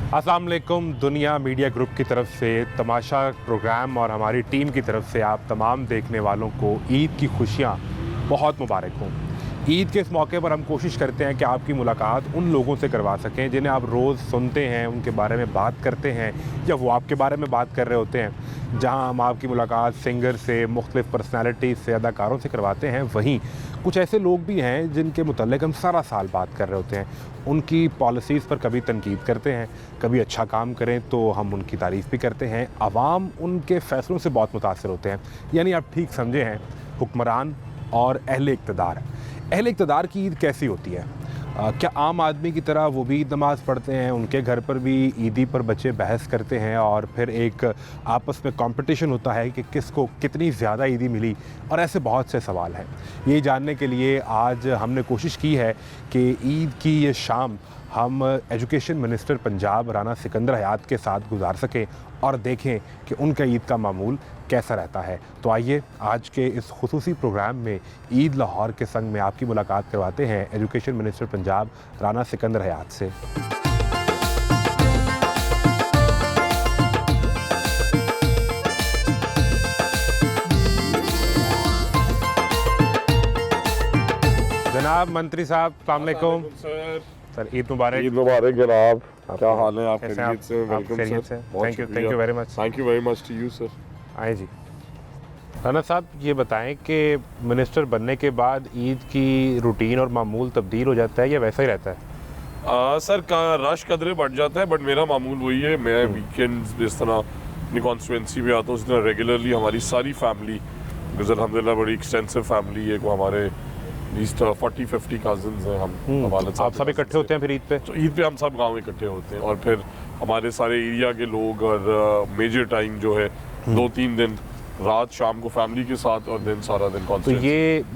अस्सलाम वालेकुम। दुनिया मीडिया ग्रुप की तरफ से तमाशा प्रोग्राम और हमारी टीम की तरफ से आप तमाम देखने वालों को ईद की खुशियाँ बहुत मुबारक हों। ईद के इस मौके पर हम कोशिश करते हैं कि आपकी मुलाकात उन लोगों से करवा सकें जिन्हें आप रोज़ सुनते हैं, उनके बारे में बात करते हैं या वो आपके बारे में बात कर रहे होते हैं। जहां हम आपकी मुलाकात सिंगर से, मुख्तलिफ़ पर्सनालिटी से, अदाकारों से करवाते हैं, वहीं कुछ ऐसे लोग भी हैं जिनके मुतल्लिक़ हम सारा साल बात कर रहे होते हैं। उनकी पॉलिसीज़ पर कभी तनकीद करते हैं, कभी अच्छा काम करें तो हम उनकी तारीफ़ भी करते हैं। आवाम उनके फ़ैसलों से बहुत मुतासर होते हैं, यानी आप ठीक समझे हैं, हुक्मरान और अहले इक़्तिदार। अहले इक़्तिदार की ईद कैसी होती है? क्या आम आदमी की तरह वो भी ईद नमाज़ पढ़ते हैं? उनके घर पर भी ईदी पर बच्चे बहस करते हैं और फिर एक आपस में कंपटीशन होता है कि किसको कितनी ज़्यादा ईदी मिली, और ऐसे बहुत से सवाल हैं। ये जानने के लिए आज हमने कोशिश की है कि ईद की ये शाम हम एजुकेशन मिनिस्टर पंजाब राना सिकंदर हयात के साथ गुजार सकें और देखें कि उनका ईद का मामूल कैसा रहता है। तो आइए आज के इस खुसूसी प्रोग्राम में ईद लाहौर के संग में आपकी मुलाकात करवाते हैं एजुकेशन मिनिस्टर पंजाब राना सिकंदर हयात से। जनाब मंत्री साहब, अस्सलाम वालेकुम। सर ईद मुबारक। ईद मुबारक जनाब। क्या हाल है? आप खैरियत से? Welcome sir. Thank you very much. Thank you very much to you sir. आए जी। राना साहब, ये बताएं कि मिनिस्टर बनने के बाद ईद की रूटीन और मामूल तब्दील हो जाता है या वैसा ही रहता है? सर का रश कदरे बढ़ जाता है, बट मेरा मामूल वही है। मैं वीकेंड्स जिस तरह अपनी कॉन्स्टिट्यूंसी में आता हूँ, उस तरह रेगुलरली हमारी सारी फैमिली, बिकॉज अल्हम्दुलिल्लाह बड़ी एक्सटेंसिव फैमिली है, को हमारे 40-50 कज़न्स हैं हम। आप सब इकट्ठे होते हैं फिर ईद पे? तो ईद पे हम सब गांव इकट्ठे होते हैं और फिर हमारे सारे एरिया के लोग, और मेजर टाइम जो है 2-3 दिन रात शाम को फैमिली के साथ और दिन सारा दिन तो कॉन्फ्रेंस।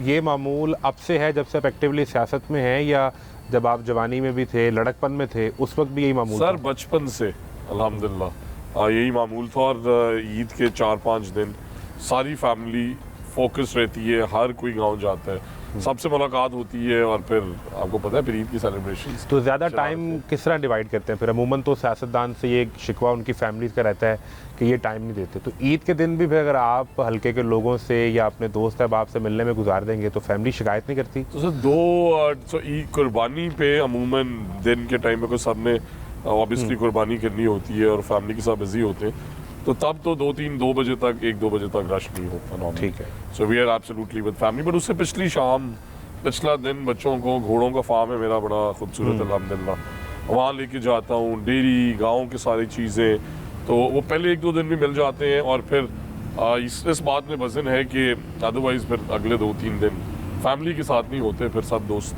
ये मामूल अब से है जब से आप एक्टिवली सियासत में हैं, या जब आप जवानी में भी थे, लड़कपन में थे, उस वक्त भी यही मामूल सर था? बचपन से अल्हम्दुलिल्लाह यही मामूल था। और ईद के 4-5 दिन सारी फैमिली फोकस रहती है, हर कोई गांव जाता है, सबसे मुलाकात होती है, और फिर आपको पता है फिर ईद की सेलिब्रेशंस। तो ज़्यादा टाइम किस तरह डिवाइड करते हैं फिर? अमूमन तो सियासतदान से ये शिकवा उनकी फैमिलीज़ का रहता है कि ये टाइम नहीं देते, तो ईद के दिन भी फिर अगर आप हल्के के लोगों से या अपने दोस्त अहबाब से मिलने में गुजार देंगे तो फैमिली शिकायत नहीं करती? तो सर ईद कुर्बानी पे अमूमन दिन के टाइम में को सब ने ऑब्वियसली कुर्बानी करनी होती है और फैमिली के साथ बिजी होते हैं, तो तब तो 2 बजे तक 1-2 बजे तक रश नहीं होता। ठीक है। So we are absolutely with family. But उससे पिछला दिन बच्चों को, घोड़ों का फार्म है मेरा बड़ा खूबसूरत अल्हम्दुलिल्लाह, वहाँ लेके जाता हूँ, डेयरी, गाँव की सारी चीज़ें, तो वो पहले 1-2 दिन भी मिल जाते हैं। और फिर इस बात में वजन है कि अदरवाइज़ फिर अगले 2-3 दिन फैमिली के साथ नहीं होते। फिर सब दोस्त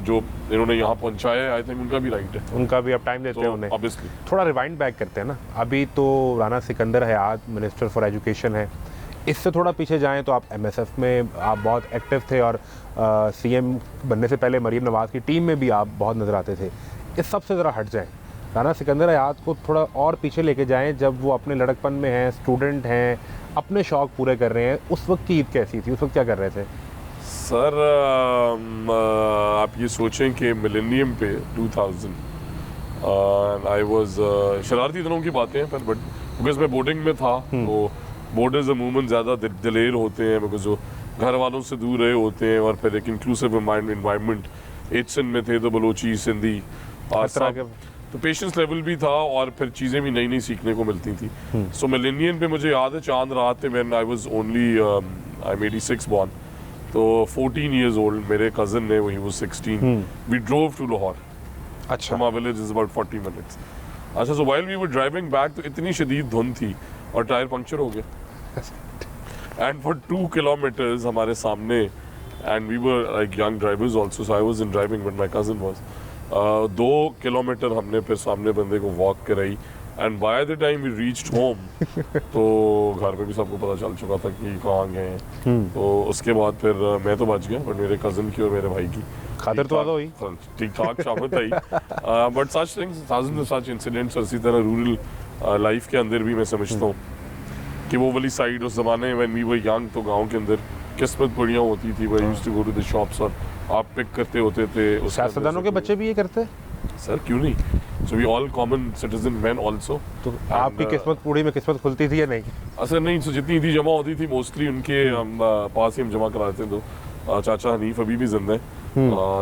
जो इन्होंने यहाँ पहुँचाया है, आई थिंक उनका भी राइट है, उनका भी आप टाइम देते हैं उन्हें। ऑब्वियसली थोड़ा रिवाइंड बैक करते हैं ना, अभी तो राना सिकंदर हयात मिनिस्टर फॉर एजुकेशन है, इससे थोड़ा पीछे जाएं तो आप एमएसएफ में आप बहुत एक्टिव थे और सीएम बनने से पहले मरीम नवाज़ की टीम में भी आप बहुत नज़र आते थे। इस सबसे ज़रा हट जाएं, राना सिकंदर हयात को थोड़ा और पीछे लेके जाएं, जब वो अपने लड़कपन में हैं, स्टूडेंट हैं, अपने शौक़ पूरे कर रहे हैं, उस वक्त की ईद कैसी थी? उस वक्त क्या कर रहे थे? सर आप ये सोचें कि मिलेनियम पे 2000 आई वाज शरारती दिनों की बातें हैं, पर बट बिकॉज मैं बोर्डिंग में था, तो बोर्डर्स अमूमन ज़्यादा दिलेर होते हैं बिकॉज वो घर वालों से दूर रहे होते हैं, और फिर एक इंक्लूसिव इन्वायरमेंट 8 सिंध में थे, तो बलोची, सिंधी तो पेशेंस लेवल भी था, और फिर चीज़ें भी नई नई सीखने को मिलती थी। सो मिलेनियम पे मुझे याद है चांद रात थे when I was only I am 86 born, तो 14 years old मेरे कज़न ने, वही वो 16, वी ड्रोव टू लाहौर। अच्छा। My village is about 40 minutes। अच्छा, so while we were driving back, तो इतनी शदीद धुंध थी और टायर पंक्चर हो गया, एंड फॉर 2 kilometers हमारे सामने, and we were like young drivers also, so I was in driving but my cousin was 2 kilometre हमने फिर सामने बंदे को वॉक कराई, and by the time we reached home तो घर पे भी सबको पता चल चुका था कि कहाँ गए हैं। तो उसके बाद फिर मैं तो बच गया, बट मेरे कज़न की और मेरे भाई की खातिर तो हुई ठीक ठाक शामत आई। But such things, such incidents, इसी तरह रूरल लाइफ के अंदर भी मैं समझता हूँ कि वो वाली साइड उस ज़माने व्हेन वी वर यंग, तो गाँव के अंदर किस्मत बढ़िया होती थी। We used to go to the shops और आप पिक करते होते थे। सियासतदानों के बच्चे भी ये करते हैं? सर क्यों नहीं, So we all common citizen men also. तो आपकी किस्मत पूरी में किस्मत खुलती थी या नहीं? असर नहीं, तो जितनी ईदी जमा होती थी मोस्टली उनके पास ही हम जमा कराते थे। तो चाचा हनीफ अभी भी जिंदा है,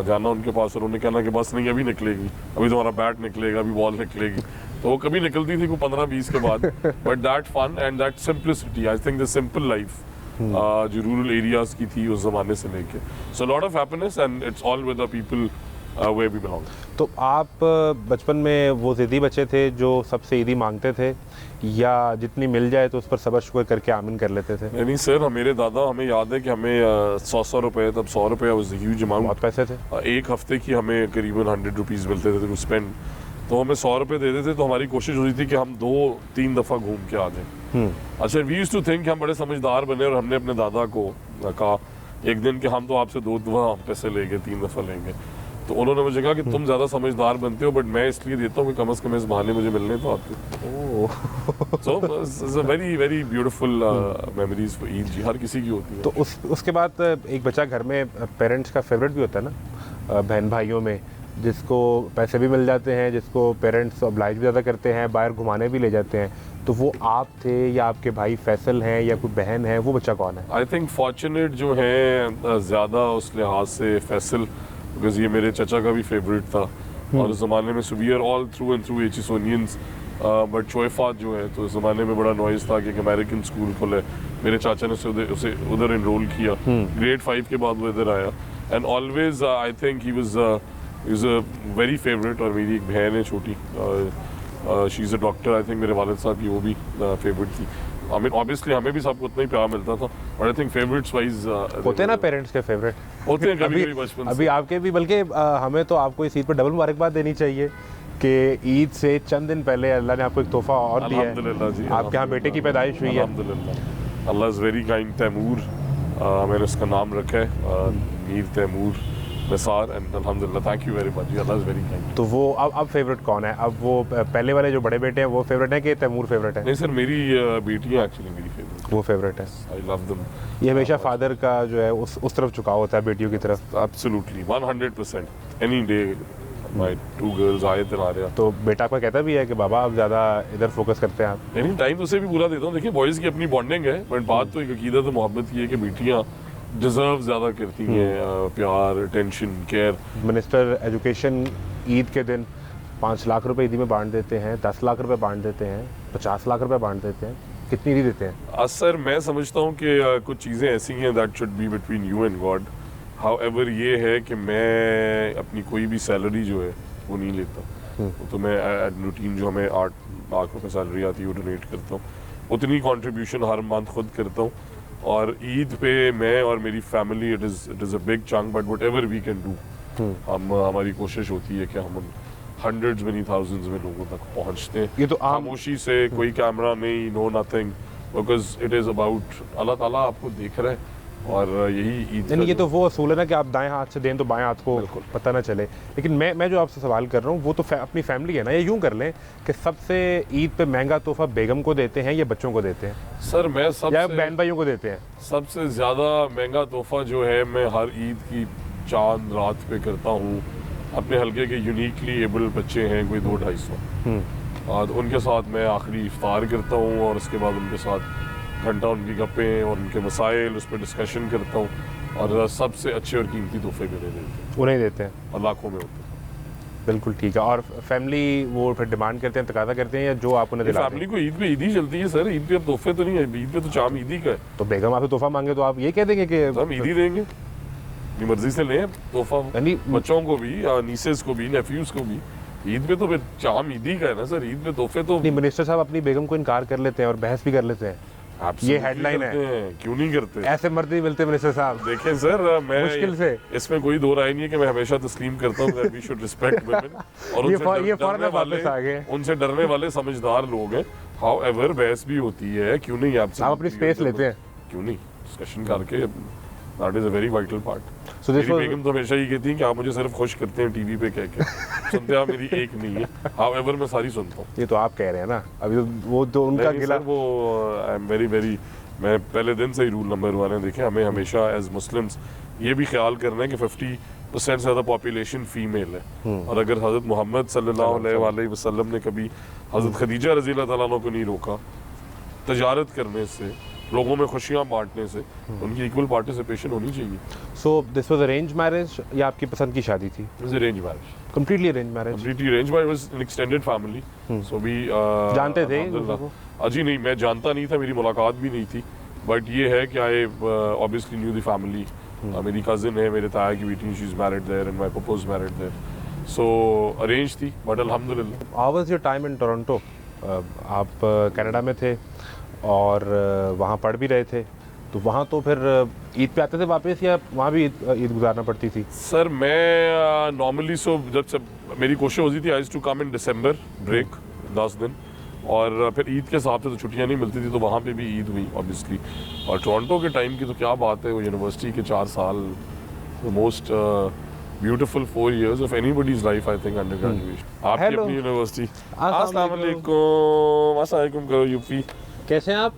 जाना उनके पास और उन्होंने कहना कि बस नहीं अभी निकलेगी, अभी तुम्हारा बैट निकलेगा, अभी बॉल निकलेगी। तो वो कभी निकलती थी को 15-20 के बाद। But that fun and that simplicity, I think the simple life जो रूरल एरियाज की थी उस जमाने से लेके, so lot of happiness and it's all with the people where we belong. तो आप बचपन में वो ज़िद्दी बच्चे थे जो सबसे ईदी मांगते थे, या जितनी मिल जाए तो उस पर सबर शुक्र करके आमीन कर लेते थे? नहीं सर, मेरे दादा, हमें याद है कि हमें 100 रुपए, तब 100 रुपये वाज अ ह्यूज अमाउंट, बहुत पैसे थे। एक हफ्ते की हमें करीबन 100 रुपीज़ मिलते थे टू स्पेंड। तो हमें 100 रुपये देते थे, तो हमारी कोशिश होती थी कि हम 2-3 दफ़ा घूम के आ जाएं। अच्छा, वी यूज्ड टू थिंक कि हम बड़े समझदार बने, और हमने अपने दादा को कहा एक दिन कि हम तो आपसे 2 दफ़ा पैसे लेंगे, 3 दफ़ा लेंगे। तो उन्होंने मुझे कहा कि तुम ज़्यादा समझदार बनते हो, बट मैं इसलिए देता हूँ कि कम से कम इस बहाने मुझे मिलने तो आते। So it's a very very beautiful memories for Eid जी, हर किसी की होती है। तो उसके बाद एक बच्चा घर में पेरेंट्स का फेवरेट भी होता है ना, बहन भाइयों में, जिसको पैसे भी मिल जाते हैं, जिसको पेरेंट्स ऑब्लाइज भी ज़्यादा करते हैं, बाहर घुमाने भी ले जाते हैं। तो वो आप थे या आपके भाई फैसल हैं या कोई बहन है, वो बच्चा कौन है? आई थिंक फॉर्चुनेट जो है ज़्यादा उस लिहाज से फैसल, बिकॉज ये मेरे चचा का भी फेवरेट था, और उस ज़माने में we are all through and through Aitchisonians, but शोएफात जो है, तो उस ज़माने में बड़ा नॉइज़ था कि एक अमेरिकन स्कूल खुले। मेरे चाचा ने उसे उधर इनरोल किया, ग्रेड 5 के बाद वो इधर आया, and always I think he was a very favourite. और मेरी एक बहन है छोटी, she is a doctor, I think मेरे वालिद साहब की वो भी फेवरेट थी। I mean, obviously हमें भी सबको उतना ही प्यार मिलता था, but I think favorites wise होते हैं ना पेरेंट्स के फेवरेट, होते हैं कभी बचपन अभी आपके भी, बल्कि हमें तो आपको इस ईद पर डबल मुबारकबाद देनी चाहिए कि ईद से चंद दिन पहले अल्लाह ने आपको एक तोहफा और दिया है। अल्हम्दुलिल्लाह जी, आपके यहाँ बेटे की पैदाइश हुई है। अल्हम्दुलिल्लाह, Allah is very kind. Taimur, मैंने उसका नाम रखा है मीर तैमूर निसार, एंड अल्हम्दुलिल्लाह, थैंक यू वेरी मच जी, अल्लाह इज़ वेरी काइंड। तो वो अब फेवरेट कौन है? अब वो पहले वाले जो बड़े बेटे हैं वो फेवरेट है कि तैमूर फेवरेट है? नहीं सर, मेरी बेटी है एक्चुअली मेरी फेवरेट, वो फेवरेट है। I love them. ये हमेशा फादर का जो है उस तरफ झुकाव होता है, बेटियों की तरफ। Absolutely 100%, any day my 2 girls आए थे आ रहा। तो बेटा आपका कहता भी है कि बाबा आप ज़्यादा इधर फोकस करते हैं आप? नहीं, टाइम उसे भी पूरा देता हूँ। देखिए, बॉयज़ की अपनी बॉन्डिंग है, बट बात तो एक अकीदत और मोहब्बत की है कि बेटियाँ डिजर्व ज़्यादा करती हैं प्यार, attention, care. Minister education Eid के दिन 5 लाख रुपए ईदी में बांट देते हैं, 10 लाख रुपए बांट देते हैं, 50 लाख रुपए बांट देते हैं, कितनी ईदी देते हैं? सर, मैं समझता हूँ कि कुछ चीज़ें ऐसी हैं that should be between you and God. However ये है कि मैं अपनी कोई भी सैलरी जो है वो नहीं लेता। तो मैं रूटीन जो हमें 8 लाख रुपए सैलरी आती है वो डोनेट करता हूँ, उतनी कंट्रीब्यूशन हर मंथ खुद करता हूँ। और ईद पे मैं और मेरी family, it is a big chunk, but whatever we can do, हमारी कोशिश होती है कि हम उन हंड्रेड्स में नहीं थाउजेंड्स में लोगों तक पहुंचते हैं। ये तो खामोशी से, कोई कैमरा नहीं, no nothing, because it is about Allah Taala आपको देख रहा है, और यही ईद। नहीं, ये तो वो असूल है ना कि आप दाएं हाथ से दें तो बाएं हाथ को पता ना चले। लेकिन मैं जो आपसे सवाल कर रहा हूँ वो तो अपनी फैमिली है ना, या यूँ कर लें कि सबसे ईद पे महंगा तोहफा बेगम को देते हैं या बच्चों को देते हैं? सर, मैं या बहन भाइयों को देते हैं? सबसे ज़्यादा महंगा तोहफा जो है मैं हर ईद की चांद रात पे करता हूँ अपने हल्के के यूनिकली एबल बच्चे हैं, कोई 200-250, और उनके साथ मैं आखिरी इफ्तार करता हूँ, और उसके बाद उनके साथ घंटा उनकी गप्पें और उनके मसाइल उस पर डिस्कशन करता हूँ, और सबसे अच्छे और कीमती तोहफे मेरे देते हैं, उन्हें देते हैं, और लाखों में होते हैं। बिल्कुल ठीक है। और फैमिली वो फिर डिमांड करते हैं, तकाजा करते हैं, या जो आप उन्हें दिलाते हैं? फैमिली को ईद पे ईदी चलती है सर, ईद पे अब तोहफे तो नहीं है, ईद पे तो चाम ईदी का है। तो बेगम आपसे तोहफा मांगे तो आप ये कह देंगे कि हम ईदी देंगे, अपनी मर्जी से लें तोहफा, बच्चों को भी, नीसेस को भी, नेफ्यूज को भी। ईद पे तो फिर चाम ईदी का है ना सर, ईद पे तोहफे तो नहीं। मिनिस्टर साहब अपनी बेगम को इनकार कर लेते हैं और बहस भी कर लेते हैं, ये हेडलाइन है। क्यों नहीं करते? ऐसे मर्द नहीं मिलते मिनिस्टर साहब। देखें सर, मैं मुश्किल से इसमें कोई दो राय नहीं है कि मैं हमेशा तस्लीम करता हूँ that we should respect women, और उनसे डरने वाले समझदार लोग हैं। हाउएवर बहस भी होती है, क्यों नहीं? आप अपनी स्पेस लेते हैं, क्यों नहीं डिस्कशन करके, that is a very vital part. मेरी बेगम तो हमेशा ये कहती है कि आप मुझे सिर्फ खुश करते हैं टीवी पे कह के, सुनते आप मेरी एक नहीं है। हाउएवर मैं सारी सुनता हूँ। ये तो आप कह रहे हैं ना, अभी वो तो उनका गिला, वो आई एम वेरी वेरी, मैं पहले दिन से ही रूल नंबर 1 है। देखें, हमें हमेशा एज मुस्लिम्स ये भी ख्याल करना है कि 50% से ज़्यादा पॉपुलेशन फीमेल है। और अगर हज़रत मोहम्मद सल्लल्लाहु अलैहि वसल्लम ने कभी हज़रत खदीजा रज़ी अल्लाह तआला अन्हा को नहीं रोका तजारत करने से, लोगों में खुशियाँ बांटने से, उनकी इक्वल पार्टिसिपेशन होनी चाहिए। So this was arrange marriage या आपकी पसंद की शादी थी? It was arrange marriage, completely arrange marriage. Completely arrange marriage, was an extended family. So we जानते थे अजी नहीं, मैं जानता नहीं था, मेरी मुलाकात भी नहीं थी, बट ये है कि I obviously knew the family. मेरी कज़न है, मेरे ताया की बेटी, she is married there and my papa is married there, so arrange थी, बट अल्हम्दुलिल्लाह। How was your time in Toronto? आप कनाडा में थे और वहाँ पढ़ भी रहे थे, तो वहाँ तो फिर ईद पे आते थे वापस या वहाँ भी ईद गुजारना पड़ती थी? सर मैं नॉर्मली जब मेरी कोशिश होती थी I used to come in December break 10 दिन, और फिर ईद के हिसाब से तो छुट्टियाँ नहीं मिलती थी, तो वहाँ पे भी ईद हुई ऑब्वियसली। और टोरंटो के टाइम की तो क्या बात है, वो यूनिवर्सिटी के 4 साल, the most beautiful 4 years of anybody's life, I think, undergraduation. आपकी Hello. अपनी यूनिवर्सिटी। अस्सलाम अस्सलामुअलैकुम, अस्सलामुअलैकुम करो यूपी। कैसे हैं आप?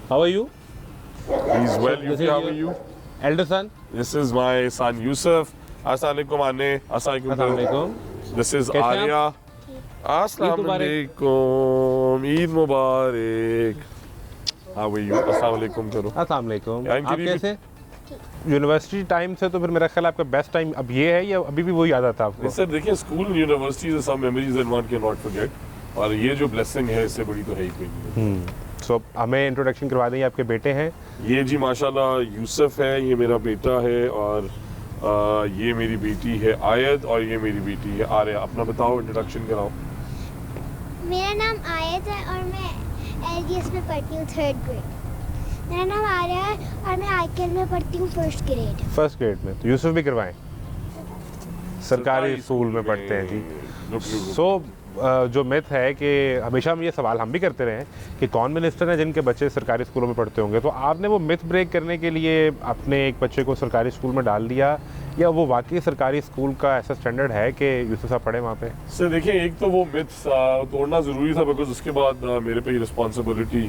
How are you? He is well, This यूपी, is how your- are you? Elder son? This is my son Yusuf। अस्सलामुअलैकुम आने, अस्सलामुअलैकुम करो। अस्सलामुअलैकुम। This is कैसे हैं आर्या। अस्सलामुअलैकुम, ईद मुबारक। How are you? अस्सलामुअलैकुम करो। अस्सलामुअलैकुम। Yeah, I'm आप kidding कैसे? यूनिवर्सिटी टाइम से तो फिर मेरा ख्याल आपका बेस्ट टाइम अब ये है या अभी भी वही याद आता है आपको? सर देखिए, school universities some memories that one can not forget, और ये जो ब्लेसिंग है इससे बड़ी तो है ही कोई नहीं। सो हमें इंट्रोडक्शन करवा दें, आपके बेटे हैं? ये जी माशाल्लाह यूसुफ है, ये मेरा बेटा है, और ये मेरी बेटी है आयत, और ये मेरी बेटी है आर्या। अपना बताओ, इंट्रोडक्शन कराओ। मेरा नाम आयत है और मैं एलजीएस में पढ़ती हूँ 3rd ग्रेड। मेरा नाम आर्या है और मैं आईकेल में पढ़ती हूँ 1st ग्रेड। फर्स्ट ग्रेड में? तो यूसुफ भी करवाएं, सरकारी स्कूल में पढ़ते हैं जी। सो जो मिथ है कि हमेशा हम ये सवाल हम भी करते रहे हैं कि कौन मिनिस्टर हैं जिनके बच्चे सरकारी स्कूलों में पढ़ते होंगे, तो आपने वो मिथ ब्रेक करने के लिए अपने एक बच्चे को सरकारी स्कूल में डाल दिया, या वो वाकई सरकारी स्कूल का ऐसा स्टैंडर्ड है कि यूसुफ साहब पढ़े वहाँ पे? सर देखिए, एक तो वो मिथ तोड़ना ज़रूरी था, बिकॉज उसके बाद मेरे पे रिस्पॉन्सिबिलिटी,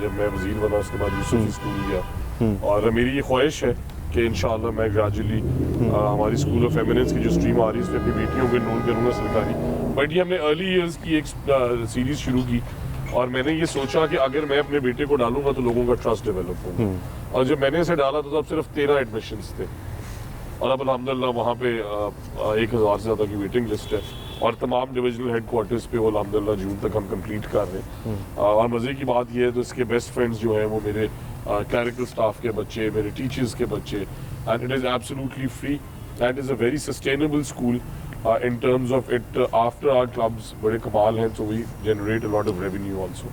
जब मैं वजीर बना उसके बाद यूसुफ ही स्कूल गया, और मेरी ये ख्वाहिश है कि इंशाल्लाह मैं ग्रेजुअली हमारी स्कूल ऑफ एमिनेंस की जो स्ट्रीम आ रही है उस पर अपनी बेटियों को एनरोल करूँगा सरकारी। बट ये हमने अर्ली ईयर्स की एक सीरीज़ शुरू की, और मैंने ये सोचा कि अगर मैं अपने बेटे को डालूंगा तो लोगों का ट्रस्ट डेवलप होगा। और जब मैंने इसे डाला तो तब सिर्फ 13 एडमिशन्स थे, और अब अल्हम्दुलिल्लाह वहाँ पे 1000 से ज़्यादा की वेटिंग लिस्ट है, और तमाम डिविजनल हेडक्वार्टर्स पे वो अल्हम्दुलिल्लाह जून तक हम कंप्लीट कर रहे हैं। और मज़े की बात ये है, तो इसके बेस्ट फ्रेंड्स जो हैं वो मेरे क्लरिकल स्टाफ के बच्चे, मेरे टीचर्स के बच्चे, and it is absolutely free, and is a very sustainable school in terms of it. After our clubs बड़े कमाल हैं, so we generate a lot of revenue also.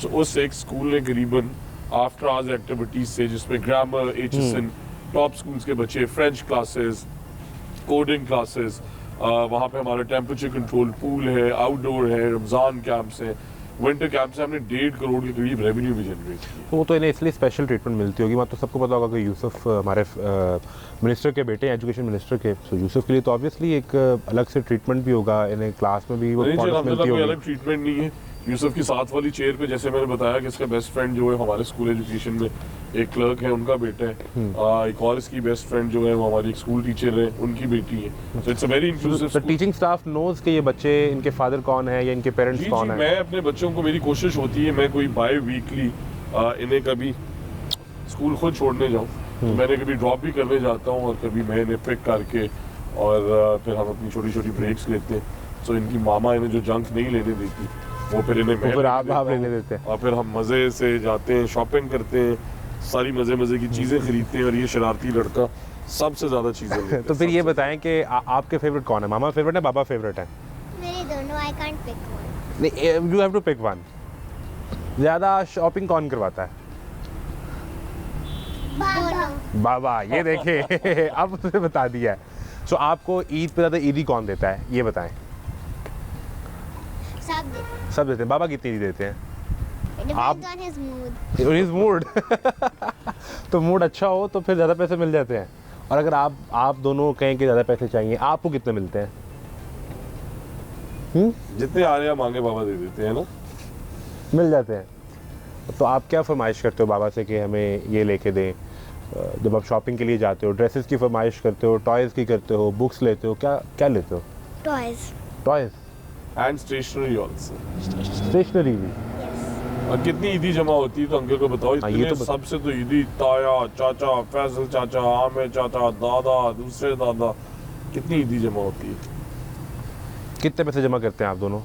So उस एक स्कूल ने करीबन आफ्टर आवर्स एक्टिविटीज से, जिसमें grammar, HSN, top schools के बच्चे, फ्रेंच क्लासेस, कोडिंग क्लासेस, वहाँ पे हमारा टेम्परेचर कंट्रोल पूल है, आउटडोर है, रमज़ान कैंप्स हैं, विंटर कैंप से हमने 1.5 करोड़ के करीब रेवेन्यू भी जनरेट किया। तो वो तो इन्हें इसलिए स्पेशल ट्रीटमेंट मिलती होगी। वहाँ तो सबको पता होगा कि यूसुफ हमारे मिनिस्टर के बेटे हैं, एजुकेशन मिनिस्टर के, सो यूसुफ के लिए तो ऑब्वियसली एक अलग से ट्रीटमेंट भी होगा, इन्हें क्लास में भी वो नहीं, मिलती कोई होगी। अलग ट्रीटमेंट नहीं है। यूसुफ की साथ वाली चेयर पे, जैसे मैंने बताया कि इसका बेस्ट फ्रेंड जो है हमारे स्कूल एजुकेशन में एक क्लर्क है, उनका बेटा है, एक और इसकी बेस्ट फ्रेंड जो है वो हमारी एक स्कूल टीचर है, उनकी बेटी है। सो इट्स अ वेरी इंक्लूसिव तो टीचिंग स्टाफ नोज कि ये बच्चे, इनके फादर कौन है या इनके पेरेंट्स जी कौन जी, है? मैं अपने बच्चों को, मेरी कोशिश होती है मैं कोई बाय वीकली इन्हें कभी स्कूल खुद छोड़ने जाऊँ, तो मैंने कभी ड्रॉप भी करने जाता हूँ, और कभी मैं इन्हें पिक करके, और फिर हम अपनी छोटी छोटी ब्रेक्स लेते हैं। सो इनकी मामा इन्हें जो जंक नहीं लेने देती, वो फिर इन्हें मैं फिर आप लेने लेने देता देते हैं। हूँ, और फिर हम मज़े से जाते हैं, शॉपिंग करते हैं, सारी मज़े की चीज़ें खरीदते हैं, और ये शरारती लड़का सबसे ज़्यादा चीज़ें लेता है। तो फिर ये बताएं कि आपके फेवरेट कौन है? मामा फेवरेट है, बाबा फेवरेट है? मेरे दोनों, आई कांट पिक वन। नहीं, you have to pick one. ज़्यादा शॉपिंग कौन करवाता है? दोनों। बाबा। ये देखे अब उसने बता दिया है। सो आपको ईद पे ज़्यादा ईदी कौन देता है, ये बताएं। सब देते हैं। बाबा कितनी ईदी देते हैं? आप Depends on his mood. His mood। तो मूड अच्छा हो तो फिर ज़्यादा पैसे मिल जाते हैं, और अगर आप दोनों कहें कि ज़्यादा पैसे चाहिए, आपको कितने मिलते हैं? जितने आ रहे हैं मांगे बाबा दे देते हैं ना, मिल जाते हैं। तो आप क्या फरमाइश करते हो बाबा से कि हमें ये लेके दें, जब आप शॉपिंग के लिए जाते हो, ड्रेसेस की फरमाइश करते हो, टॉयज़ की करते हो, बुक्स लेते हो, क्या क्या लेते हो? Toys. Toys, and stationery also. Stationery भी। और कितनी ईदी जमा होती है तो अंकल को बताओ। हाँ, ये इतने तो बता- सबसे तो ईदी, ताया चाचा, फैसल चाचा, आमिर चाचा, दादा, दूसरे दादा, कितनी ईदी जमा होती है। कितने पैसे जमा करते हैं आप दोनों?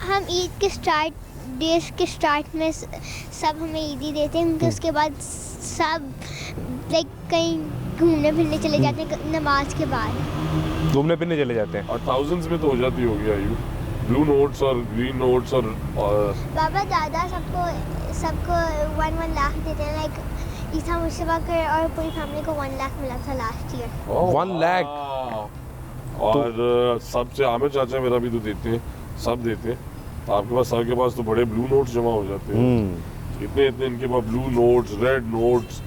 हम ईद के स्टार्ट डेज के स्टार्ट में सब हमें ईदी देते हैं, क्योंकि उसके बाद सब लाइक कहीं घूमने फिरने चले जाते हैं नमाज के बाद। घूमने फिरने चले जाते हैं। और थाउजेंड्स में तो हो जाती होगी आयु, ब्लू नोट्स और ग्रीन नोट्स और बाबा दादा सबको 1 लाख देते हैं। लाइक ईसा मुशबा कर और पूरी फैमिली को 1 लाख मिला था लास्ट ईयर। 1 लाख। और सबसे आमिर चाचा मेरा भी तो देते हैं, सब देते हैं। आपके पास सबके पास तो बड़े ब्लू नोट्स जमा हो जाते हैं। इतने इतने इनके पास blue notes, red notes,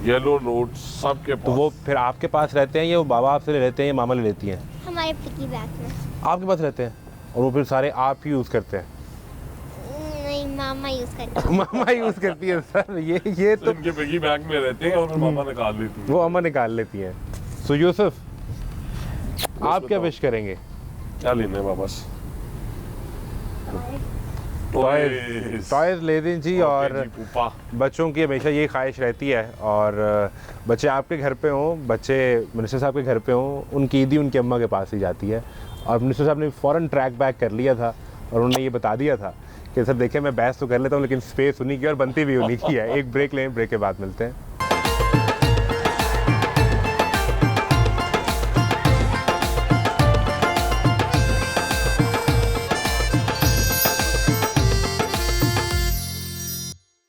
yellow notes, सबके पास। तो वो फिर आपके पास रहते हैं या वो बाबा आपसे ले लेते हैं या मामा ले लेती हैं? हमारे पिकी बैग में। आपके पास रहते हैं और वो फिर सारे आप ही यूज़ करते हैं? नहीं, मामा यूज करते हैं। मामा यूज़ करती है सर, ये तो इनके पिगी बैग में रहते हैं और फिर मामा निकाल लेती है। वो अम्मा निकाल लेती हैं। सो यूसुफ, आप क्या बताओ। विश करेंगे? क्या लेना है वापस? टॉयज ले दें जी। और पुपा बच्चों की हमेशा ये ख्वाहिश रहती है, और बच्चे आपके घर पे हों, बच्चे मिनिस्टर साहब के घर पे हों, उनकी ईदी उनकी अम्मा के पास ही जाती है। और मिनिस्टर साहब ने फ़ौरन ट्रैक बैक कर लिया था और उन्होंने ये बता दिया था कि सर देखिए मैं बहस तो कर लेता हूँ लेकिन स्पेस उन्हीं की और बनती भी उन्हीं की है। एक ब्रेक लें, ब्रेक के बाद मिलते हैं।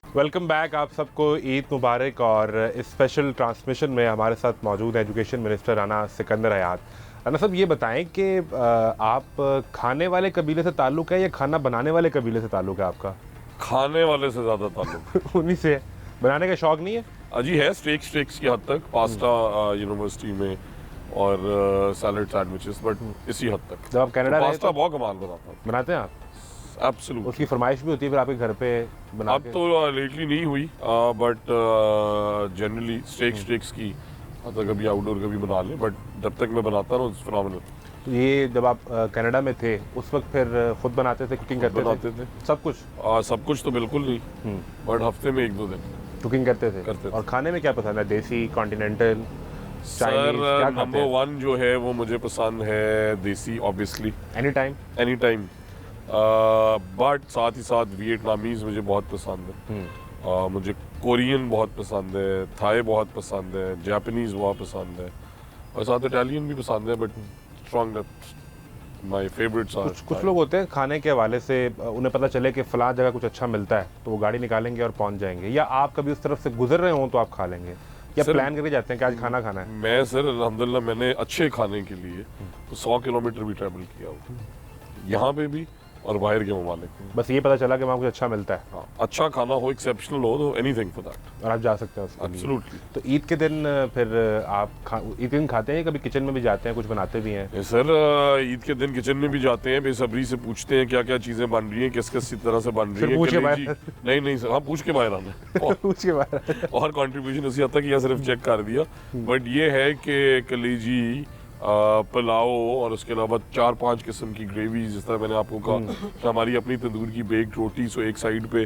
वेलकम बैक, आप सबको ईद मुबारक। और इस स्पेशल ट्रांसमिशन में हमारे साथ मौजूद है एजुकेशन मिनिस्टर राना सिकंदर हयात। राना साहब, ये बताएं कि आप खाने वाले कबीले से ताल्लुक़ है या खाना बनाने वाले कबीले से ताल्लुक़ है आपका? खाने वाले से ज्यादा ताल्लुक। उन्हीं से है, बनाने का शौक नहीं है? अजी है स्टेक्स की हद तक, पास्ता यूनिवर्सिटी में और सैलड सैंडविचेस, बट इसी हद तक। जब आप कनाडा रहे पास्ता तो बहुत कमाल बनाता हूँ, बनाते हैं आप? एब्सोल्युटली। उसकी फरमाइश भी होती है फिर आपके घर पे बना अब के? तो लेटली नहीं हुई, बट जनरली स्टेक्स की मतलब कभी आउटडोर कभी बना ले, बट जब तक मैं बनाता रहा फिनोमिनल। तो ये जब आप कनाडा में थे उस वक्त फिर खुद बनाते थे, कुकिंग करते बनाते थे सब कुछ? सब कुछ तो बिल्कुल नहीं, बट हफ्ते में 1-2 दिन कुकिंग करते थे? करते थे। और खाने में क्या पसंद है? देसी, कॉन्टिनेंटल, सर चाइनीज, क्या खाते नंबर हैं? 1 जो है वो मुझे पसंद है देसी, obviously any time? Any time. But साथ ही साथ वियतनामीज मुझे बहुत पसंद है। मुझे कोरियन बहुत पसंद है, थाई बहुत पसंद है, जापानीज बहुत पसंद है, और साथ इटालियन भी पसंद है, but strong my favourites are. कुछ लोग होते हैं खाने के हवाले से उन्हें पता चले कि फलां जगह कुछ अच्छा मिलता है तो वो गाड़ी निकालेंगे और पहुंच जाएंगे, या आप कभी उस तरफ से गुजर रहे हो तो आप खा लेंगे, या सर, प्लान करके जाते हैं कि आज खाना खाना है? मैं सर अल्हम्दुलिल्लाह मैंने अच्छे खाने के लिए तो 100 किलोमीटर भी ट्रैवल किया हो, यहाँ पे भी और बाहर के ममालिक में। बस ये पता चला कि वहाँ कुछ अच्छा मिलता है हाँ, अच्छा खाना हो, एक्सेप्शनल हो, तो एनीथिंग फॉर दैट, और आप जा सकते हैं उसके लिए। एब्सोल्युटली। तो ईद के दिन फिर आप ईद के दिन खाते हैं या कभी किचन में भी जाते हैं, कुछ बनाते भी हैं? सर ईद के दिन किचन में भी जाते हैं, बेसब्री से पूछते हैं क्या क्या चीजें बन रही हैं, किस किस तरह से बन रही फिर है। पूछ के कलेजी- बाहर? नहीं सर, हाँ पूछ के बाहर आना उसके बाद और कंट्रीब्यूशन उसी हद तक या सिर्फ चेक कर दिया, बट ये है कि कलेजी, पुलाव और उसके अलावा 4-5 किस्म की ग्रेवी, जिस तरह मैंने आपको कहा कि हमारी अपनी तंदूर की बेक्ड रोटी, सो एक साइड पे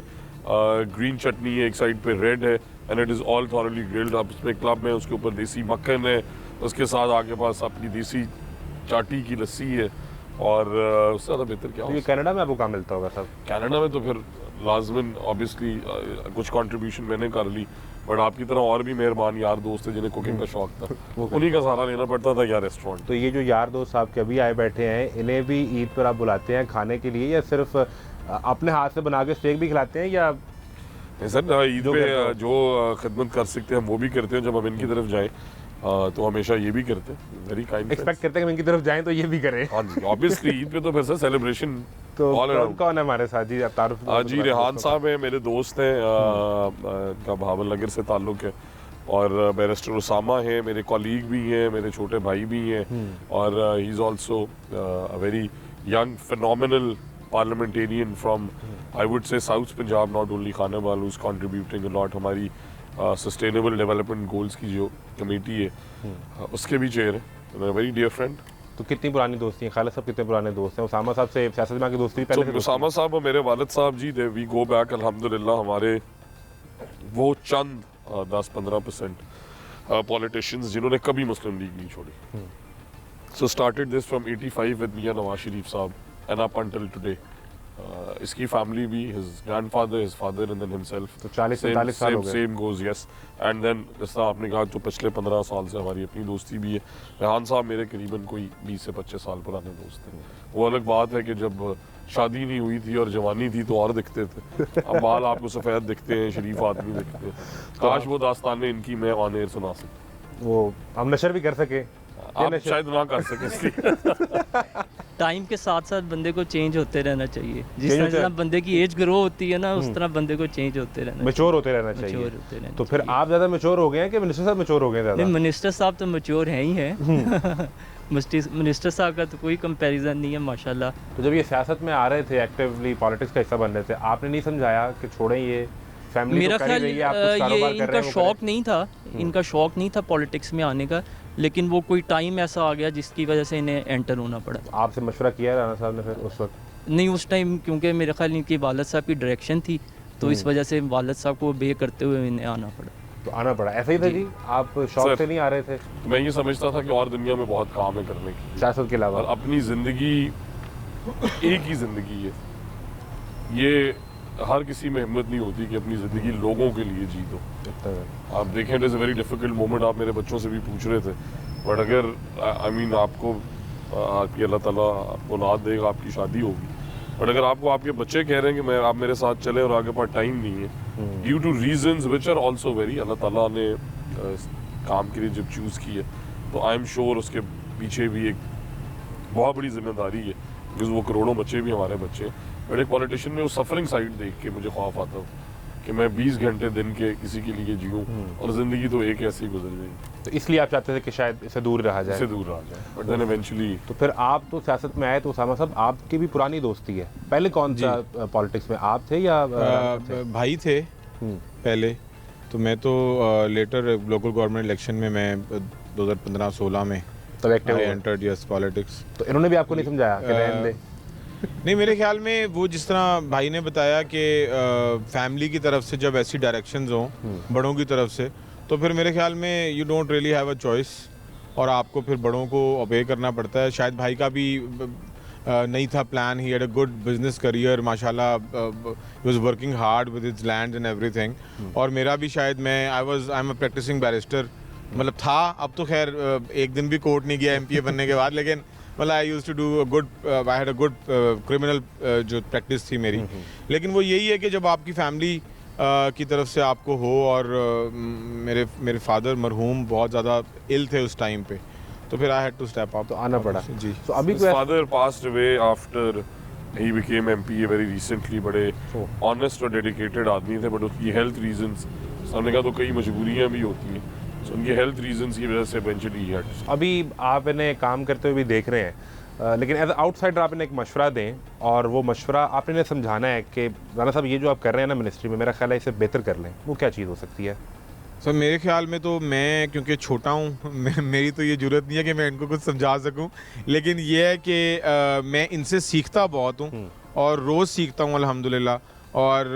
ग्रीन चटनी है, एक साइड पे रेड है, and it is all thoroughly grilled. आप उसमें क्लब में उसके ऊपर देसी मक्खन है, उसके साथ आपके पास अपनी देसी चाटी की लस्सी है, और उससे ज़्यादा बेहतर क्या तो हो। ये कनाडा में आपको कहाँ मिलता होगा सब? कनाडा में तो फिर लाजमन ऑब्वियसली कुछ कंट्रीब्यूशन मैंने कर ली, बट आपकी तरह और भी मेहरबान यार दोस्त थे जिन्हें कुकिंग का शौक था, उन्हीं का सहारा लेना पड़ता था यार रेस्टोरेंट। तो ये जो यार दोस्त आपके अभी आए बैठे हैं, इन्हें भी ईद पर आप बुलाते हैं खाने के लिए, या सिर्फ अपने हाथ से बना के स्टेक भी खिलाते हैं, या सर ईद जो पे करते हो। जो खिदमत कर सकते हैं हम वो भी करते हैं। जब हम इनकी तरफ जाएं तो हमेशा ये भी करते हैं, वेरी काइंड। एक्सपेक्ट करते हैं कि हम इनकी तरफ जाएं तो ये भी करें? हाँ जी, ऑब्वियसली ईद पे तो फिर सर सेलिब्रेशन तो ऑल कौन अराउंड। कौन है हमारे साथ जी? आप तारुफ जी रेहान साहब हैं, मेरे दोस्त हैं, का भावल नगर से ताल्लुक़ है, और बैरिस्टर उसामा हैं, मेरे कॉलीग भी हैं, मेरे छोटे भाई भी हैं, और he is also a very young phenomenal parliamentarian from I would say South Punjab, not only Khanewal, who's contributing a lot. हमारी सस्टेनेबल डेवलपमेंट गोल्स की जो कमेटी है उसके भी चेयर है, वेरी डियर फ्रेंड। तो कितनी पुरानी दोस्ती है? खालिद साहब कितने पुराने दोस्त हैं? उसामा साहब से सियासत में आके दोस्ती पहले से? उसामा साहब और मेरे वालिद साहब जी थे, वी गो बैक अल्हम्दुलिल्लाह। हमारे वो चंद 10-15% पॉलिटिशियंस जिन्होंने कभी मुस्लिम लीग नहीं छोड़ी। So started this from 85 with Mian Nawaz Sharif Sahab and up until today. इसकी फैमिली भी, his grandfather, his father and then himself. तो 40-45 साल हो गए। Same goes, yes. And then जैसा आपने कहा, तो पिछले 15 साल से हमारी अपनी दोस्ती भी है। रेहान साहब मेरे करीबन कोई 20 से 25 साल पुराने दोस्त थे। वो अलग बात है कि जब शादी नहीं हुई थी और जवानी थी तो और दिखते थे, अब बाल आपको सफ़ेद दिखते हैं, शरीफ आदमी दिखते हैं। काश वो दास्तानें इनकी मैं ऑन एयर सुना सकता, वो हम नशर भी कर सके। आप शायद ना कर सके इसलिए। टाइम के साथ साथ बंदे को चेंज होते रहना चाहिए। जिस तरह बंदे की एज ग्रो होती है ना, उस तरह बंदे को चेंज होते रहना, मैच्योर होते रहना चाहिए। तो फिर आप ज़्यादा मैच्योर हो गए हैं कि मिनिस्टर साहब मैच्योर हो गए ज़्यादा? नहीं, मिनिस्टर साहब तो मैच्योर हैं ही हैं। मिनिस्टर साहब का तो कोई कंपैरिजन नहीं है माशाल्लाह। तो जब ये सियासत में आ रहे थे, एक्टिवली पॉलिटिक्स का हिस्सा बन रहे थे, आपने नहीं समझाया कि छोड़ें ये फैमिली? मेरा ख्याल ये इनका हैं, शौक नहीं था, इनका शौक नहीं था पॉलिटिक्स में आने का, लेकिन वो कोई टाइम ऐसा आ गया जिसकी वजह से इन्हें एंटर होना पड़ा। आपसे मशवरा किया राणा साहब ने फिर उस वक्त? नहीं, उस टाइम क्योंकि मेरे ख्याल इनकी वालिद साहब की डायरेक्शन थी, तो इस वजह से वालिद साहब को बे करते हुए इन्हें आना पड़ा। तो आना पड़ा, ऐसा ही था जी? आप शौक से नहीं आ रहे थे? मैं ये समझता था कि और दुनिया में बहुत काम है करने की, सियासत के अलावा। और अपनी ज़िंदगी एक ही ज़िंदगी है, ये हर किसी में हिम्मत नहीं होती कि अपनी ज़िंदगी लोगों के लिए जी दो। आप देखें, it is a very difficult moment. आप मेरे बच्चों से भी पूछ रहे थे, बट अगर आई मीन आपको आपकी अल्लाह ताला आपको औलाद देगा, आपकी शादी होगी, बट अगर आपको आपके बच्चे कह रहे हैं कि मैं आप मेरे साथ चले और आगे पास टाइम नहीं है, due to reasons which are also very, Allah Taala ने काम के लिए जब चूज़ की है, तो आई एम श्योर उसके पीछे भी एक बहुत बड़ी जिम्मेदारी है, बिकॉज वो करोड़ों बच्चे भी हमारे बच्चे हैं। बट एक पॉलिटिशियन में वो सफरिंग साइड देख के मुझे खौफ आता हो कि मैं 20 घंटे दिन के किसी के लिए जीऊँ और ज़िंदगी तो एक ऐसी गुजर जाएगी। तो इसलिए आप चाहते थे कि शायद इससे दूर रहा जाए? इससे दूर रहा जाए, बट देन इवेंचुअली। तो फिर आप तो सियासत में आए, तो उसामा साहब आपकी भी पुरानी दोस्ती है। पहले कौन सा पॉलिटिक्स में आप थे या भाई थे पहले? तो मैं तो लेटर लोकल गवर्नमेंट इलेक्शन में मैं 2015-16 में तब एक्टिव एंटर्ड यस पॉलिटिक्स। तो इन्होंने भी आपको नहीं समझाया कि रहने दे? नहीं, मेरे ख्याल में वो जिस तरह भाई ने बताया कि फैमिली की तरफ से जब ऐसी डायरेक्शंस हों बड़ों की तरफ से, तो फिर मेरे ख्याल में you don't really have a choice, और आपको फिर बड़ों को ओबे करना पड़ता है। शायद भाई का भी नहीं था plan, he had a good business career माशाल्लाह, he was working hard with his land and everything. और मेरा भी शायद I am a practicing barrister, मतलब था, अब तो खैर एक दिन भी कोर्ट नहीं गया एमपीए बनने के बाद, लेकिन मतलब I used to do a good, I had a good criminal जो प्रैक्टिस थी मेरी। लेकिन वो यही है कि जब आपकी फैमिली की तरफ से आपको हो, और मेरे फादर मरहूम बहुत ज़्यादा इल थे उस टाइम पे, तो फिर I had to step up, तो आना पड़ा जी। तो अभी His father passed away after he became MPA very recently। बड़े ऑनेस्ट और डेडिकेटेड आदमी थे, बट उसकी हेल्थ रीजंस, हमने कहा तो कई मजबूरियां भी होती हैं, तो उनकी हेल्थ रीजंस की वजह से इवेंचुअली ही had। अभी आप इन्हें काम करते हुए भी देख रहे हैं, लेकिन एज आउटसाइडर आप इन्हें एक मशवरा दें, और वो मशवरा आपने इन्हें समझाना है कि राणा साहब ये जो आप कर रहे हैं ना मिनिस्ट्री में, मेरा ख्याल है इसे बेहतर कर लें, वो क्या चीज़ हो सकती है? सर मेरे ख्याल में तो मैं क्योंकि छोटा हूँ, मेरी तो ये ज़रूरत नहीं है कि मैं इनको कुछ समझा सकूँ, लेकिन ये है कि मैं इनसे सीखता बहुत हूँ और रोज़ सीखता हूँ अल्हम्दुलिल्लाह। और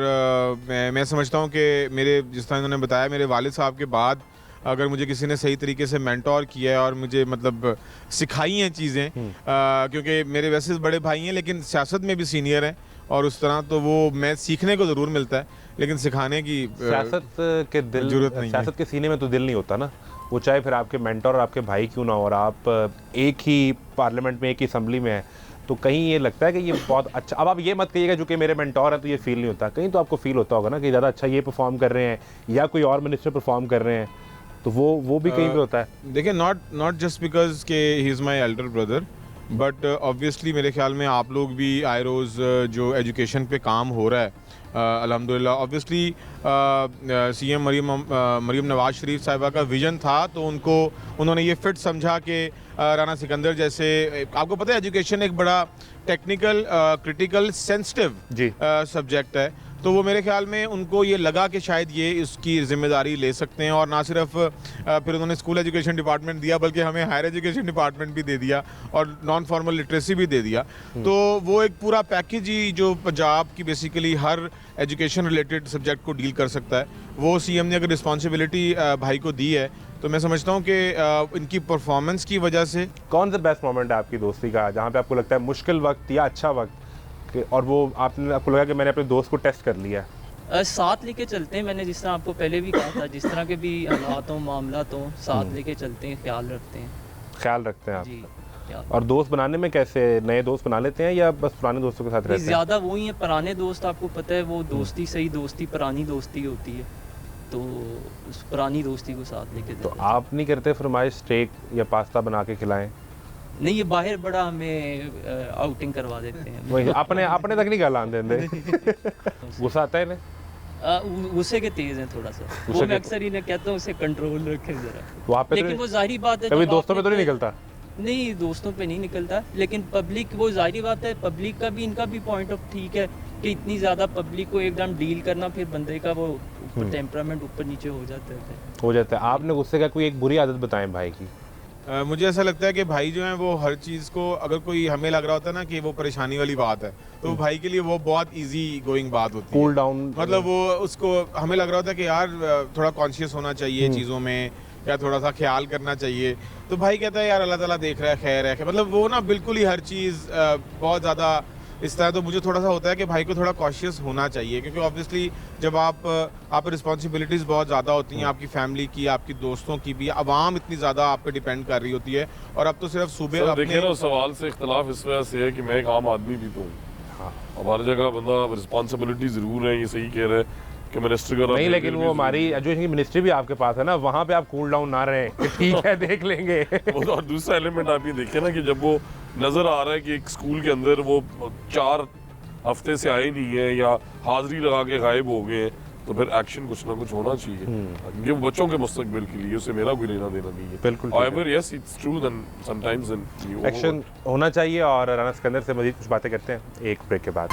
मैं समझता हूँ कि मेरे, जिस तरह इन्होंने बताया, मेरे वालिद साहब के बाद अगर मुझे किसी ने सही तरीके से मेंटोर किया है और मुझे मतलब सिखाई हैं चीज़ें, क्योंकि मेरे वैसे बड़े भाई हैं लेकिन सियासत में भी सीनियर हैं, और उस तरह तो वो मैं सीखने को ज़रूर मिलता है, लेकिन सिखाने की सियासत के दिल, जरूरत नहीं, सियासत के सीने में तो दिल नहीं होता ना, वो चाहे फिर आपके मेंटोर और आपके भाई क्यों ना हो, और आप एक ही पार्लियामेंट में, एक ही असम्बली में है, तो कहीं ये लगता है कि ये बहुत अच्छा। अब आप ये मत कहिएगा जो कि मेरे मेंटोर हैं तो ये फील नहीं होता, कहीं तो आपको फील होता होगा ना कि ज़्यादा अच्छा ये परफॉर्म कर रहे हैं या कोई और मिनिस्टर परफॉर्म कर रहे हैं, तो वो भी कहीं पे होता है। देखिए, नॉट जस्ट बिकॉज के he is my elder brother, but obviously मेरे ख्याल में आप लोग भी आए रोज़ जो एजुकेशन पे काम हो रहा है अल्हम्दुलिल्लाह, ऑब्वियसली सीएम मरीम नवाज शरीफ साहिबा का विजन था, तो उन्होंने ये फिट समझा कि राना सिकंदर जैसे, आपको पता है एजुकेशन एक बड़ा टेक्निकल, क्रिटिकल, सेंसिटिव सब्जेक्ट है, तो वो मेरे ख्याल में उनको ये लगा कि शायद ये इसकी जिम्मेदारी ले सकते हैं, और ना सिर्फ फिर उन्होंने स्कूल एजुकेशन डिपार्टमेंट दिया बल्कि हमें हायर एजुकेशन डिपार्टमेंट भी दे दिया और नॉन फॉर्मल लिटरेसी भी दे दिया। तो वो एक पूरा पैकेज ही जो पंजाब की बेसिकली हर एजुकेशन रिलेटेड सब्जेक्ट को डील कर सकता है, वो सीएम ने अगर रिस्पॉन्सिबिलिटी भाई को दी है तो मैं समझता हूँ कि इनकी परफॉर्मेंस की वजह से। कौन सा बेस्ट मोमेंट है आपकी दोस्ती का जहाँ पे आपको लगता है मुश्किल वक्त या अच्छा वक्त और वो आपको लगा कि मैंने अपने दोस्त को टेस्ट कर लिया? साथ लेके चलते हैं, मैंने जिस तरह आपको पहले भी कहा था, जिस तरह के भी हालात हों मामला हों, साथ लेके चलते हैं, ख्याल रखते हैं। ख्याल रखते हैं आप? जी ख्याल। और दोस्त बनाने में कैसे, नए दोस्त बना लेते हैं या बस पुराने दोस्तों के साथ रहते हैं? ज़्यादा वही है पुराने दोस्त, आपको पता है वो दोस्ती सही दोस्ती पुरानी दोस्ती होती है, तो उस पुरानी दोस्ती को साथ लेके तो आप नहीं करते फरमाइश स्टेक या पास्ता बना के खिलाएं? नहीं, ये बाहर बड़ा हमें आउटिंग करवा देते हैं। वही अपने तक नहीं गल आन देंगे। गुस्सा आता है इन्हें? गुस्से के तेज हैं थोड़ा सा, वो मैं अक्सर इन्हें कहता हूँ उसे कंट्रोल रखें जरा। वहाँ पे लेकिन वो जाहिर बात है कभी जब दोस्तों पे आपने तो नहीं निकलता? नहीं, दोस्तों पे नहीं निकलता, लेकिन पब्लिक, वो जाहिर बात है पब्लिक का भी, इनका भी पॉइंट ऑफ ठीक है कि इतनी ज़्यादा पब्लिक को एकदम डील करना, फिर बंदे का वो टेम्परामेंट ऊपर नीचे हो जाता है। आपने गुस्से का कोई एक बुरी आदत बताएं भाई की? मुझे ऐसा लगता है कि भाई जो हैं वो हर चीज़ को, अगर कोई हमें लग रहा होता है ना कि वो परेशानी वाली बात है, तो भाई के लिए वो बहुत इजी गोइंग बात होती है। कूल डाउन, मतलब वो उसको हमें लग रहा होता है कि यार थोड़ा कॉन्शियस होना चाहिए चीज़ों में, या थोड़ा सा ख्याल करना चाहिए, तो भाई कहता है यार अल्लाह ताला देख रहा है, खैर है। मतलब वो ना बिल्कुल ही हर चीज़ बहुत ज़्यादा इस तरह। तो मुझे थोड़ा सा होता है कि भाई को थोड़ा कॉशियस होना चाहिए, क्योंकि ऑब्वियसली जब आप रिस्पॉन्सिबिलिटीज़ बहुत ज़्यादा होती हैं, आपकी फैमिली की, आपकी दोस्तों की भी, आवाम इतनी ज़्यादा आप पे डिपेंड कर रही होती है, और अब तो सिर्फ सुबह देखिए ना, सवाल से इख्तलाफ इस वजह से है कि मैं एक आम आदमी भी तो हूँ। अब हर जगह बंदा रिस्पॉन्सिबिलिटी ज़रूर है, ये सही कह रहे हैं कि मिनिस्टर का नहीं, लेकिन वो हमारी एजुकेशन की मिनिस्ट्री भी आपके पास है ना, वहाँ पे आप कूल डाउन ना रहें कि ठीक है देख लेंगे। और दूसरा एलिमेंट आप ये देखिए ना कि जब वो नज़र आ रहा है कि एक स्कूल के अंदर वो 4 हफ्ते से आए नहीं है या हाजिरी लगा के गायब हो गए हैं, तो फिर एक्शन कुछ ना कुछ होना चाहिए, क्योंकि वो बच्चों के मुस्तकबिल के लिए, उससे मेरा कोई लेना देना नहीं है। बिल्कुल। However, yes, it's true that sometimes action होना चाहिए। और राना सिकंदर से मजीद कुछ बातें करते हैं एक ब्रेक के बाद।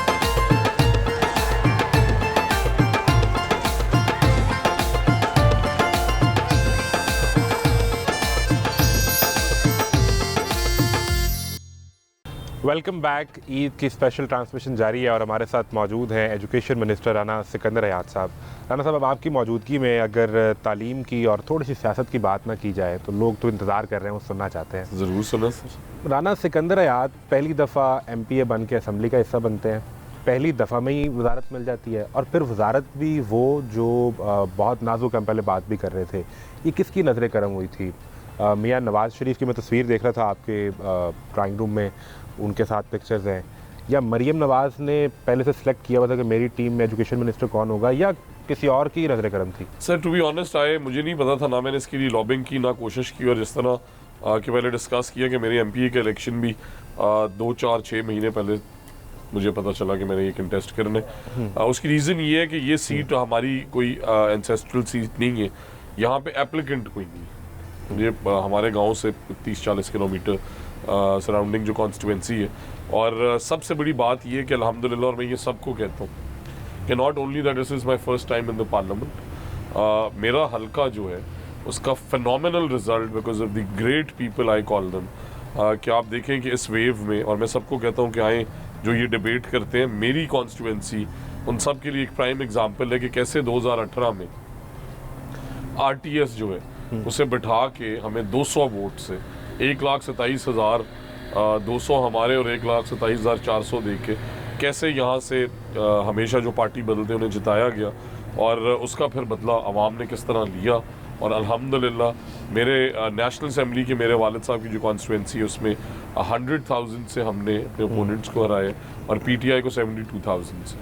Welcome back. ईद की स्पेशल ट्रांसमिशन जारी है और हमारे साथ मौजूद हैं एजुकेशन मिनिस्टर राना सिकंदर हयात साहब। राना साहब, अब आपकी मौजूदगी में अगर तालीम की और थोड़ी सी सियासत की बात ना की जाए तो लोग तो इंतज़ार कर रहे हैं, वो सुनना चाहते हैं। ज़रूर सुना सर। राना सिकंदर हयात पहली दफ़ा MPA बन के असम्बली का हिस्सा बनते हैं, पहली दफ़ा में ही वजारत मिल जाती है, और फिर वजारत भी वो जो बहुत नाजुक हम पहले बात भी कर रहे थे, ये किसकी नज़र करम हुई थी? मियाँ नवाज़ शरीफ की मैं तस्वीर देख रहा था आपके ड्राइंग रूम में, उनके साथ पिक्चर्स हैं, या मरीम नवाज़ ने पहले से सिलेक्ट किया हुआ था कि मेरी टीम में एजुकेशन मिनिस्टर कौन होगा, या किसी और की नजर करम थी? सर टू बी ऑनेस्ट मुझे नहीं पता था, ना मैंने इसके लिए लॉबिंग की, ना कोशिश की, और जिस तरह कि पहले डिस्कस किया कि मेरे MPA का इलेक्शन भी 2, 4, 6 महीने पहले मुझे पता चला कि मैंने ये कंटेस्ट करने। उसकी रीज़न ये है कि ये सीट हमारी कोई एंसेस्ट्रल सीट नहीं है, यहाँ पे एप्लीकेंट कोई नहीं है। ये हमारे गाँव से 30-40 किलोमीटर सराउंडिंग जो कॉन्स्टिट्यूंसी है, और सबसे बड़ी बात ये है कि अल्हम्दुलिल्लाह, और मैं ये सबको कहता हूँ कि not only that this is my first time in the parliament, मेरा हल्का जो है उसका phenomenal result because of the great people I call them, कि आप देखें कि इस वेव में, और मैं सबको कहता हूँ कि आए जो ये डिबेट करते हैं, मेरी कॉन्स्टिट्यूंसी उन सब के लिए एक प्राइम एग्जाम्पल है कि कैसे 2018 में RTS जो है उसे बिठा के हमें 200 वोट से 1,27,200 हमारे और 1,27,400 दे के कैसे यहाँ से हमेशा जो पार्टी बदलते उन्हें जिताया गया, और उसका फिर बदला अवाम ने किस तरह लिया। और अल्हम्दुलिल्लाह मेरे नेशनल असम्बली के मेरे वालिद साहब की जो कॉन्स्टिट्यूंसी है उसमें 100,000 से हमने अपने ओपोनेंट्स को हराए, और PTI को 72,000 से,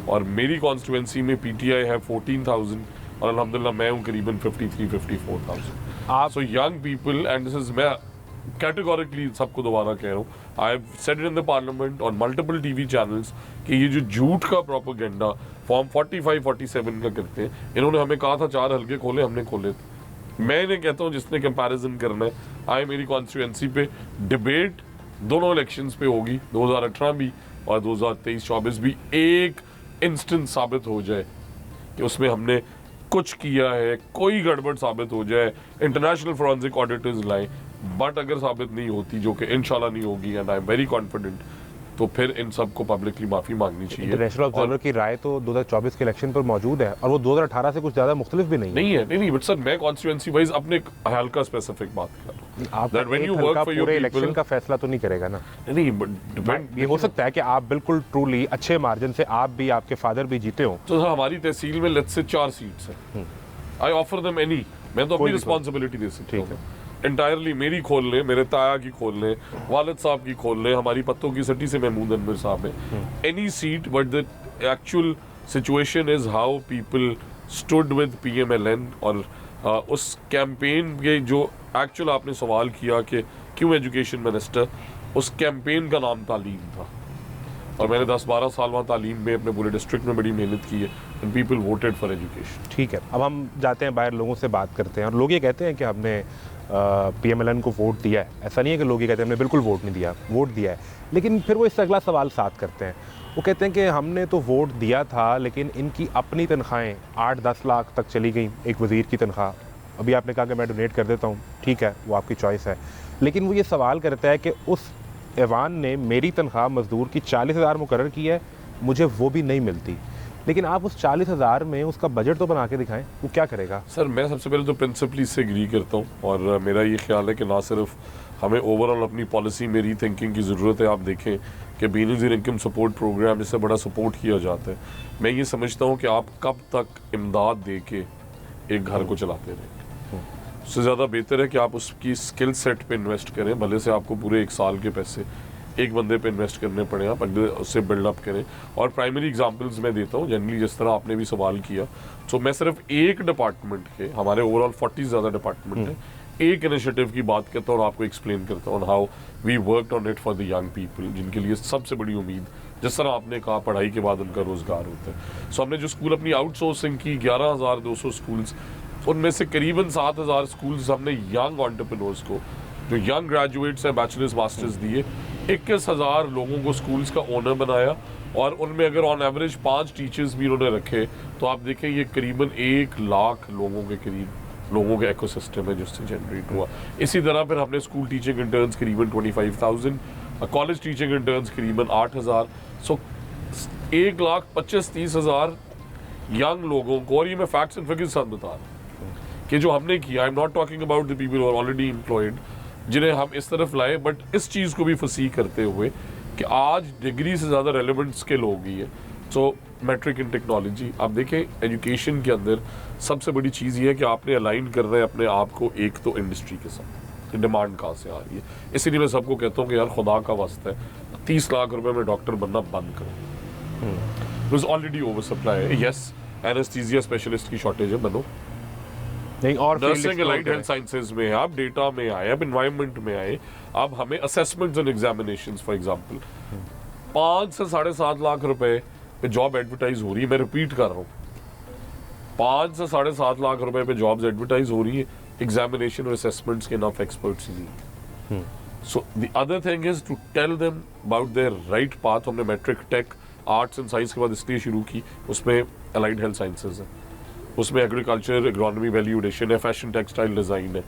और मेरी कॉन्स्टिट्यूंसी में PTI है 14,000 और अल्हम्दुलिल्लाह मैं हूँ करीबन 53-54,000। आप so young people, and this is, मैं कैटेगोरिकली सबको दोबारा कह रहा हूँ, I have said it in the parliament on multiple TV channels कि ये जो झूठ का प्रोपेगेंडा फॉर्म 45-47 का करते हैं, इन्होंने हमें कहा था 4 हल्के खोले, हमने खोले थे। मैं इन्हें कहता हूँ जिसने कंपैरिजन करना है आए मेरी कॉन्स्टिट्यूंसी पे, डिबेट दोनों इलेक्शंस पे होगी, 2018 भी और 2023-24 भी। एक इंस्टेंस साबित हो जाए कि उसमें हमने कुछ किया है, कोई गड़बड़ साबित हो जाए, इंटरनेशनल फॉरेंसिक ऑडिटर्स लाएं, बट अगर साबित नहीं होती, जो कि इंशाल्लाह नहीं होगी, and I am very confident, तो फिर इन सब को पब्लिकली माफ़ी मांगनी चाहिए। इंटरनेशनल ऑब्जर्वर की राय तो 2024 के इलेक्शन पर मौजूद है और वो 2018 से कुछ ज़्यादा मुख्तलिफ भी नहीं है। नहीं, बट सर मैं कॉन्स्टिट्यूएंसी वाइज अपने हल्का स्पेसिफिक बात कर रहा हूँ। आप That when एक you हल्का work for your पूरे people- इलेक्शन का फैसला तो नहीं करेगा ना। नहीं, बट डिपेंड, ये हो सकता है कि आप बिल्कुल ट्रूली अच्छे मार्जिन से आप भी, आपके फादर भी जीते हो। तो हमारी तहसील में लेट्स से 4 सीट्स हैं, आई ऑफर देम एनी, मैं तो अपनी कोई भी रिस्पॉन्सिबिलिटी दे सकता ठीक हूँ इंटायरली, मेरी खोल लें, मेरे ताया की खोल लें, वालिद साहब की खोल लें, हमारी पत्तों की सटी से महमूद अनवर साहब हैं, any seat, but the actual situation is how people stood with PMLN। और उस कैंपेन के जो एक्चुअल आपने सवाल किया कि क्यों एजुकेशन मिनिस्टर, उस कैंपेन का नाम तालीम था, और मैंने 10-12 साल वहाँ तालीम में अपने पूरे डिस्ट्रिक्ट में बड़ी मेहनत की है, and people voted for education. ठीक है, अब हम जाते हैं बाहर, लोगों से बात करते हैं और लोग ये कहते हैं कि हमने PMLN को वोट दिया है। ऐसा नहीं है कि लोग ये कहते हैं हमने बिल्कुल वोट नहीं दिया, वोट दिया है, लेकिन फिर वो इससे अगला सवाल साथ करते हैं। वो कहते हैं कि हमने तो वोट दिया था, लेकिन इनकी अपनी तनख्वाहें 8-10 लाख तक चली गई। एक वज़ीर की तनख्वाह, अभी आपने कहा कि मैं डोनेट कर देता हूँ, ठीक है, वो आपकी चॉइस है, लेकिन वो ये सवाल करता है कि उस ऐवान ने मेरी तनख्वाह मज़दूर की 40,000 मुकर्रर की है, मुझे वो भी नहीं मिलती, लेकिन आप उस 40,000 में उसका बजट तो बना के दिखाएं, वो क्या करेगा? सर मैं सबसे पहले तो प्रिंसिपली इससे एग्री करता हूँ, और मेरा ये ख्याल है कि ना सिर्फ हमें ओवरऑल अपनी पॉलिसी में री थिंकिंग की ज़रूरत है। आप देखें कि बेनज़ीर इनकम सपोर्ट प्रोग्राम, इससे बड़ा सपोर्ट किया जाता है। मैं ये समझता हूँ कि आप कब तक इमदाद दे के एक घर को चलाते रहें, उससे ज़्यादा बेहतर है कि आप उसकी स्किल सेट पे इन्वेस्ट करें, भले से आपको पूरे 1 साल के पैसे एक बंदे पे इन्वेस्ट करने पड़े, आप अगर उससे बिल्डअप करें। और प्राइमरी एग्जांपल्स मैं देता हूँ जनरली, जिस तरह आपने भी सवाल किया, तो मैं सिर्फ एक डिपार्टमेंट के, हमारे ओवरऑल 40 ज़्यादा डिपार्टमेंट है, एक इनिशिएटिव की बात करता हूँ और आपको एक्सप्लेन करता हूँ how we worked on it for the young people, जिनके लिए सबसे बड़ी उम्मीद, जिस तरह आपने कहा, पढ़ाई के बाद उनका रोज़गार होता है। सो हमने जो स्कूल अपनी आउटसोर्सिंग की 11,200 स्कूल्स, उनमें से करीबन 7,000 स्कूल्स हमने यंग एंटरप्रेन्योर्स को, जो यंग ग्रेजुएट्स हैं, बैचलर्स मास्टर्स दिए, 21,000 लोगों को स्कूल्स का ओनर बनाया, और उनमें अगर ऑन एवरेज 5 टीचर्स भी उन्होंने रखे, तो आप देखें ये करीबन 1 लाख लोगों के करीब लोगों का इकोसिस्टम है जिससे जनरेट हुआ। इसी तरह फिर हमने स्कूल टीचिंग इंटर्न्स करीबन 25,000, कॉलेज टीचिंग इंटर्न्स करीबन 8,000, सो 1,25,30,000 यंग लोगों को, और ये मैं फैक्ट्स एंड फिगर्स साथ बता रहा हूँ कि जो हमने किया, I am not talking about the people who are already employed, जिन्हें हम इस तरफ लाए, बट इस चीज़ को भी फसी करते हुए कि आज डिग्री से ज़्यादा रेलेवेंट स्किल हो गई है। सो मैट्रिक इन टेक्नोलॉजी, आप देखें एजुकेशन के अंदर सबसे बड़ी चीज़ ये है कि आपने अलाइन करना है अपने आप को एक तो इंडस्ट्री के साथ, डिमांड कहाँ से आ रही है। इसीलिए मैं सबको कहता हूँ कि यार खुदा का वास्ता है 30 लाख रुपए में डॉक्टर बनना बंद करो, बिकॉज ऑलरेडी ओवर सप्लाई है। यस, एनेस्थीसिया स्पेशलिस्ट की शॉर्टेज है, बनो। नहीं, और नर्सिंग एलाइड हेल्थ साइंसेज में है, आप डेटा में आए, आप एनवायरनमेंट में आए, अब हमें assessments and examinations for example 5 से 7.5 लाख रुपए पे जॉब एडवर्टाइज हो रही है। मैं रिपीट कर रहा हूँ, 5 से 7.5 लाख रुपए पे जॉब्स एडवर्टाइज हो रही है, एग्जामिनेशन और असेसमेंट्स के इनफ एक्सपर्ट्स ही नहीं। So the other thing is to tell them about their right path. हमने matric take arts and science के बाद इसलिए शुरू की, उसमें अलाइड हेल्थ साइंसेज है, उसमें एग्रीकल्चर, एग्रोनॉमी, वैल्यू एडिशन है, फैशन टेक्सटाइल डिज़ाइन है,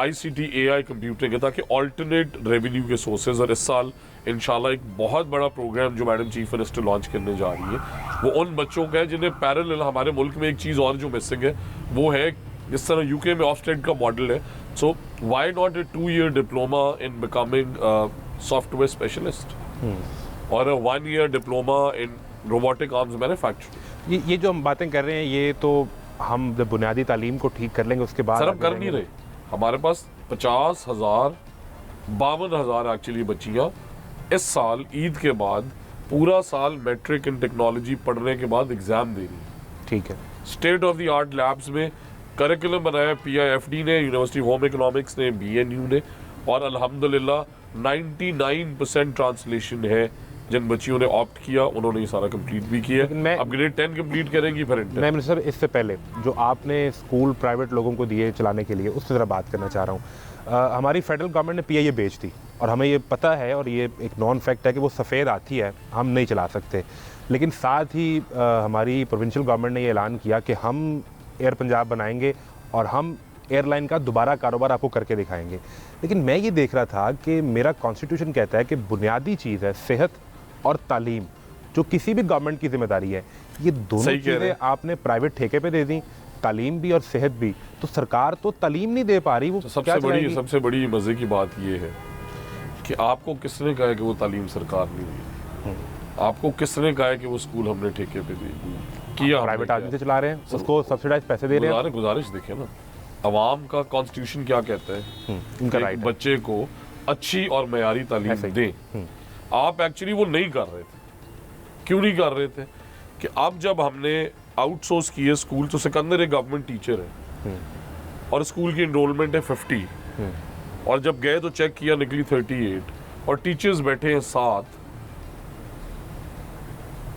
ICT, AI, कंप्यूटिंग है, ताकि ऑल्टरनेट रेवेन्यू के सोर्सेज। और इस साल इंशाल्लाह एक बहुत बड़ा प्रोग्राम जो मैडम चीफ मिनिस्टर लॉन्च करने जा रही है, वो उन बच्चों का है जिन्हें पैरेलल, हमारे मुल्क में एक चीज़ और जो मिसिंग है वो है, जिस तरह UK में ऑफस्टेट का मॉडल है, so why not a 2-year diploma in becoming software specialist और 1-year diploma in robotic arms manufacturing. ये जो हम बातें कर रहे हैं, ये तो हम जब बुनियादी तालीम को ठीक कर लेंगे उसके बाद सर हम कर नहीं रहे। हमारे पास 50,000, 52,000 एक्चुअली बच्चियाँ इस साल ईद के बाद पूरा साल मैट्रिक इन टेक्नोलॉजी पढ़ने के बाद एग्जाम दे रही है। ठीक है, state of the art labs में करिकुलम बनाया PIFD ने, यूनिवर्सिटी ऑफ होम इकोनॉमिक्स ने, BNU ने, और अल्हम्दुलिल्लाह 99% ट्रांसलेशन है। जिन बच्चियों ने ऑप्ट किया उन्होंने ये सारा कंप्लीट भी किया। अब ग्रेड 10 कंप्लीट करेंगी फिर इंटर। मैं मिनिस्टर इससे पहले जो आपने स्कूल प्राइवेट लोगों को दिए चलाने के लिए, उससे ज़रा बात करना चाह रहा हूँ। हमारी फेडरल गवर्नमेंट ने PIA बेच दी, और हमें ये पता है और ये एक नॉन फैक्ट है कि वो सफ़ेद हाथी है, हम नहीं चला सकते। लेकिन साथ ही हमारी प्रोविंशियल गवर्नमेंट ने ये ऐलान किया कि हम एयर पंजाब बनाएंगे और हम एयरलाइन का दोबारा कारोबार आपको करके दिखाएंगे। लेकिन मैं ये देख रहा था कि मेरा कॉन्स्टिट्यूशन कहता है कि बुनियादी चीज़ है सेहत और तालीम, जो किसी भी गवर्नमेंट की जिम्मेदारी है। ये दोनों सही कह रहे चीज़ें हैं। आपने प्राइवेट ठेके पे दे दी, तालीम भी और सेहत भी, तो सरकार तो तालीम नहीं दे पा रही। वो तो क्या चलाएगी? सबसे बड़ी मजे की बात ये है कि आपको किसने कहा है कि वो तालीम सरकार नहीं दी? आपको किसने कहा है कि वो स्कूल हमने ठेके पे दे किया? प्राइवेट आदमी से चला रहे हैं, उसको सब्सिडाइज पैसे दे रहे हैं। गुजारिश देखे ना, अवाम का कॉन्स्टिट्यूशन क्या कहता है? उनका एक राइट है। बच्चे को अच्छी और मयारी तालीम ऐसे ही। दें। आप एक्चुअली वो नहीं कर रहे थे। क्यों नहीं कर रहे थे? कि अब जब हमने आउटसोर्स किए स्कूल, तो सिकंदर एक गवर्नमेंट टीचर है और स्कूल की इनरोलमेंट है 50, और जब गए तो चेक किया निकली 38, और टीचर्स बैठे हैं 7।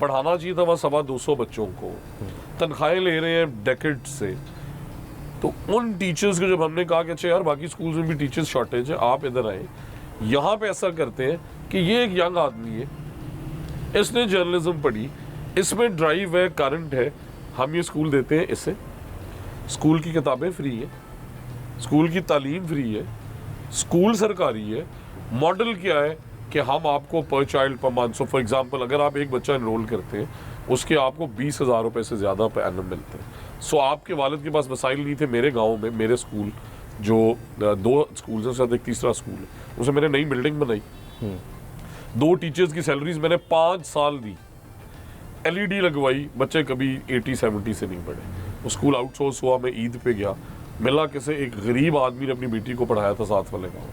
पढ़ाना चाहिए था वहाँ 225 बच्चों को, तनख्वाहें ले रहे हैं डेकेड से। तो उन टीचर्स को जब हमने कहा कि अच्छा यार बाकी स्कूल्स में भी टीचर्स शॉर्टेज है, आप इधर आए, यहाँ पे ऐसा करते हैं कि ये एक यंग आदमी है, इसने जर्नलिज्म पढ़ी, इसमें ड्राइव है, करंट है, हम ये स्कूल देते हैं इसे। स्कूल की किताबें फ्री है, स्कूल की तालीम फ्री है, स्कूल सरकारी है। मॉडल क्या है कि हम आपको पर child per month, so for example अगर आप एक बच्चा इनरोल करते हैं उसके आपको 20,000 रुपए से ज़्यादा पर एनम मिलते हैं। सो आपके वालिद के पास वसाइल नहीं थे। मेरे गांव में मेरे स्कूल जो 2 स्कूल हैं, साथ एक तीसरा स्कूल है, उसे मैंने नई बिल्डिंग बनाई, 2 टीचर्स की सैलरीज मैंने 5 साल दी, LED लगवाई, बच्चे कभी 80-70 से नहीं पढ़े। वो स्कूल आउटसोर्स हुआ, मैं ईद पे गया, मिला किसे एक गरीब आदमी ने अपनी बेटी को पढ़ाया था साथ वाले गाँव।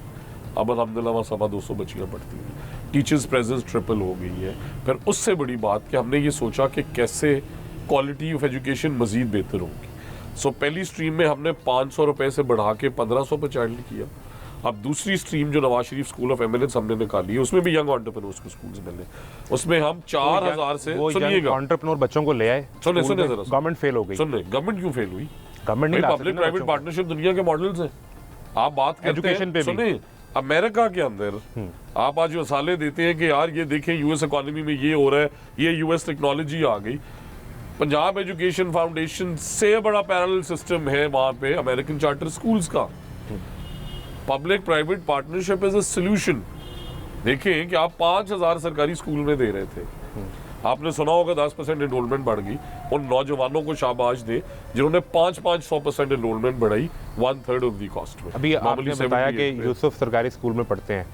अब अल्हम्दुलिल्लाह वहाँ 225 बच्चियाँ पढ़ती हैं, टीचर्स प्रेजेंस ट्रिपल हो गई है। फिर उससे बड़ी बात कि हमने ये सोचा कि कैसे क्वालिटी ऑफ एजुकेशन मज़ीद बेहतर होगी। सो पहली स्ट्रीम में हमने 500 रुपये से बढ़ा के 1500 पर चाइल्ड किया। अब दूसरी स्ट्रीम जो Nawaz Sharif school of eminence हमने निकाली है, उसमें भी यंग एंटरप्रेन्योर्स को स्कूल्स मिले, उसमें हम 4000 से, सुनिएगा, एंटरप्रेन्योर बच्चों को ले आए। सुने जरा, गवर्नमेंट फेल हो गई। सुनने गवर्नमेंट क्यों फेल हुई? गवर्नमेंट नहीं ला सकती पब्लिक ना प्राइवेट बच्चों को। पार्टनरशिप दुनिया के मॉडल्स हैं। आप बात करते एजुकेशन हैं, पे भी। सुनिए, अमेरिका के अंदर आप आज मसाले देते हैं कि यार ये देखें यूएस इकोनॉमी में ये हो रहा है, ये यूएस टेक्नोलॉजी आ गई। पंजाब एजुकेशन फाउंडेशन से बड़ा पैरेलल सिस्टम है वहां पे अमेरिकन चार्टर स्कूल्स का। Public private partnership is a solution. देखें कि आप 5000 सरकारी स्कूल में दे रहे थे, आपने सुना होगा 10% एनरोलमेंट बढ़ गई। उन नौजवानों को शाबाश दे जिन्होंने 5-5-100% एनरोलमेंट बढ़ाई 1/3 ऑफ द कॉस्ट में। अभी आपने बताया कि यूसुफ सरकारी स्कूल में पढ़ते हैं,